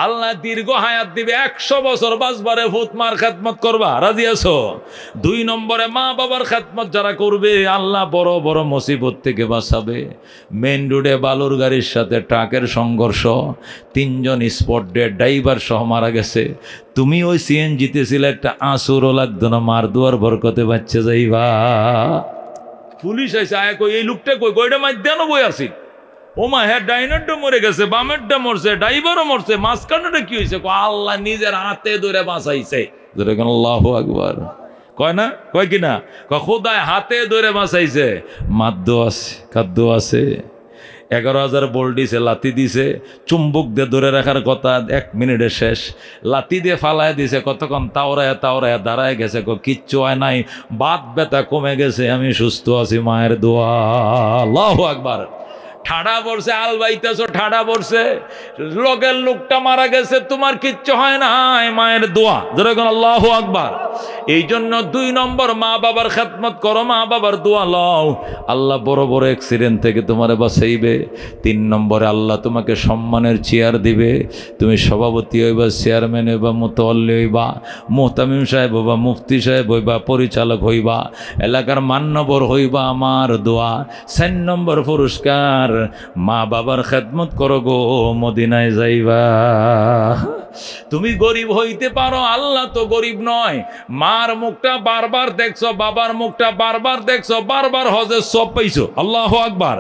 আল্লাহ দীর্ঘ হায়াত দিবে, 100 বছর বাঁচবারে ফুত মার খেদমত করবা, রাজি আছো? 2 নম্বরে মা বাবার খেদমত যারা করবে আল্লাহ বড় বড় মুসিবত থেকে বাঁচাবে। মেন রোডে বালুর গাড়ির সাথে ট্রাকের সংঘর্ষ, 3 জন স্পট ডেড, ড্রাইভার সহ মারা গেছে। তুমি ওই সিএনজিতে ছিলে, একটা আঁচুরও লাগতো না, মার দুয়ার বরকতে বাচ্চা যাইবা। পুলিশ আইসে, আয় কই এই লোকটা কই, কইটা মাইদ্যানো বই আসি, ও মা হ্যাঁ ডাইনারটা মরে গেছে, বামেরটা মরছে, ড্রাইভারও মরছে, মাঝখানটা কি হয়েছে? আল্লাহ নিজের হাতে ধরে বাঁচাইছে। আল্লাহু আকবার। কয় না, কয় কিনা? খোদায় হাতে ধরে বাঁচাইছে। মাদ্য আছে, খাদ্য আছে। 11,000 ভোল্ট দিছে, লাথি দিছে, চুম্বক দিয়ে ধরে রাখার কথা 1 মিনিটে শেষ, লাথি দিয়ে ফালায় দিছে, কতক্ষণ তাওরায় দাঁড়ায় গেছে, কিচ্ছু হয় নাই, বাত ব্যথা কমে গেছে, আমি সুস্থ আছি, মায়ের দোয়া। আল্লাহু আকবার। ঠাডা পড়ছে, আল বাইতেছো, ঠাডা পড়ছে, লোকের লোকটা মারা গেছে, তোমার কিচ্ছু হয় না, মায়ের দোয়া। যেরকম আল্লাহু আকবার। এই জন্য 2 নম্বর, মা বাবার খেদমত করো, মা বাবার দোয়া লও, আল্লাহ বড় বড় অ্যাক্সিডেন্ট থেকে তোমারে বাঁচাইবে। 3 নম্বরে আল্লাহ তোমাকে সম্মানের চেয়ার দিবে, তুমি সভাপতি হইবা, চেয়ারম্যান হইবা, মুতাওয়াল্লি হইবা, মুহতামিম সাহেব হইবা, মুফতি সাহেব হইবা, পরিচালক হইবা, এলাকার মান্যবর হইবা, আমার দোয়া। 4 নম্বর পুরস্কার, মা বাবার খেদমত করো গো, মদিনায় যাইবা। তুমি গরিব হইতে পারো, আল্লাহ তো গরিব নয়। মার মুখটা বারবার দেখছো, বাবার মুখটা বারবার দেখছো, বারবার হজের সওয়াব পাইছো। আল্লাহু আকবার।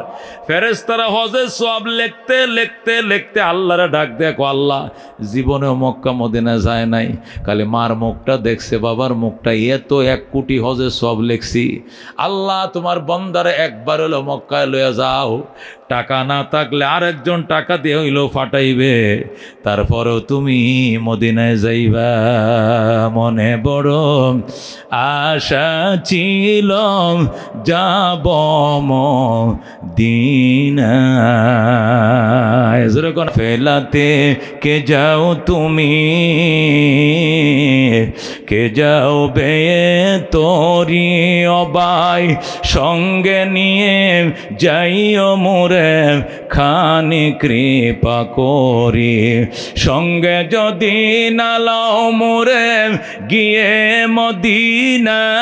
ফেরেশতারা হজের সওয়াব লিখতে লিখতে লিখতে আল্লাহরে ডাক দেখো, আল্লাহ জীবনেও মক্কা মদিনা যায় নাই, খালি মার মুখটা দেখছে, বাবার মুখটা, এত 1 কোটি হজের সওয়াব লিখছি। আল্লাহ তোমার বন্দারে একবার হলো মক্কায় লইয়া যাও, টাকা না থাকলে আরেকজন টাকা দিয়ে হইলেও ফাটাইবে, তারপরেও তুমি মদিনায় যাইবা। মনে বড় আশা ছিল যাব মদিনায়। যেরকম ফেলাতে কে যাও তুমি, কে যাও বেয়ে তোরি অবাই, সঙ্গে নিয়ে যাইও মোরে খানি কৃপা করি, সঙ্গে যদি না লাও মোরে গিয়ে মদিনায়,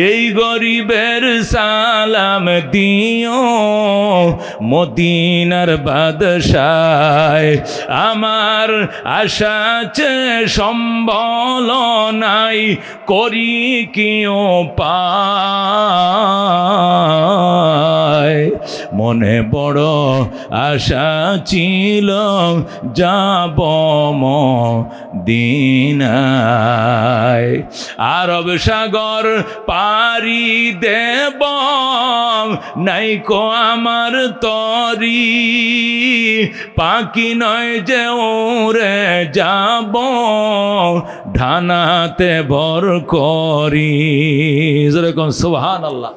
এই গরিবের সালাম দিও মদিনার বাদশায়। আমার আশা আছে সম্বল নাই, করি কি উপায়, মনে বড় আশা ছিল যাব মদিনায়। আরব সাগর পারি দেব নাইকো আমার তরি, পাখি নয় যে উড়ে যাব, ঢানাতে ভর করি। যেরকম সুবহানাল্লাহ।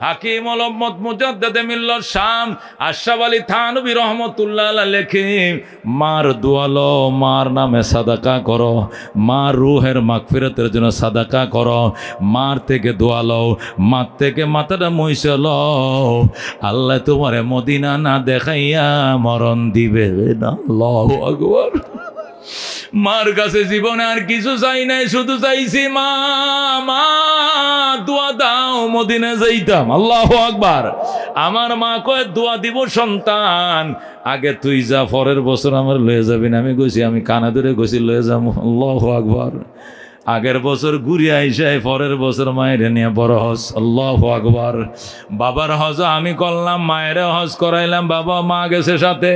হাকিম মোহাম্মদ মুজাদ্দেদে মিল্লাত শাম আশরাফ আলী থানভী রহমতুল্লাহ আলাইহি লেখে, মার দোয়া লও, মার নামে সাদাকা করো, মার রুহের মাগফিরাতের জন্য সাদাকা করো, মার থেকে দোয়া লও, মার থেকে মাথাটা মুইছে লও, আল্লাহ তোমারে মদিনা না দেখাইয়া মরণ দিবে না। আল্লাহু আকবার। মার কাছে জীবনে আর কিছু চাই নাই, শুধু চাইছি মা, মা দোয়া দাও, মদিনা যাইতাম। আল্লাহু আকবার। আমার মা কয় দোয়া দিব সন্তান, আগে তুই যা, পরের বছর আমার লয়ে যাবি না। আমি কইছি, আমি কানা ধরে কইছি লয়ে যাবো। আল্লাহু আকবার। আগের বছর ঘুরে আইসাই পরের বছর মায়ের নিয়ে বড় হজ। আল্লাহু আকবার। বাবার হজ আমি করলাম, মায়ের হজ করাইলাম, বাবা মা গেছে সাথে।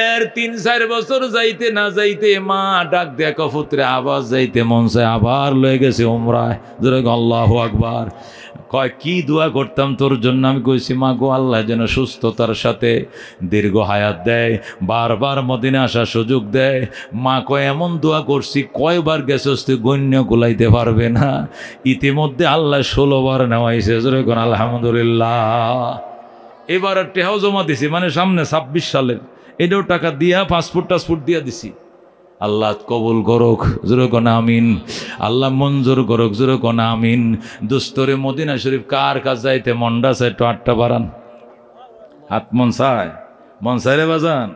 এর 3-4 বছর যাইতে না যাইতে মা ডাক দেখো পুত্রে, আবার যাইতে মন চায়, আবার লয়ে গেছে উমরায়। আল্লাহু আকবার। কয় কি দোয়া করতাম তোর জন্য? আমি কইছি, মা গো, আল্লাহ যেন সুস্থতার সাথে দীর্ঘ হায়াত দেয়, বারবার মদিনা আসার সুযোগ দেয়। মা কয় এমন দোয়া করছি, কয়বার গেছস তুই গণ্য কুলাইতে পারবে না। ইতিমধ্যে আল্লাহ 16 বার নেওয়াইছে। যেরকম আলহামদুলিল্লাহ। এবার টেহাও জমা দিছি, মানে সামনে 26 সালের, এটাও টাকা দিয়া পাসপোর্ট দিয়া দিছি। আল্লাহ কবুল করুক। যেরকম আমিন। আল্লাহ মঞ্জুর করুক। যেরকম আমিন। দুস্তরে মদিনা শরীফ কার কাজ যাইতে মন্ডা চায়, একটু 8টা বাড়ান। হাত মন চায় রে বাজান।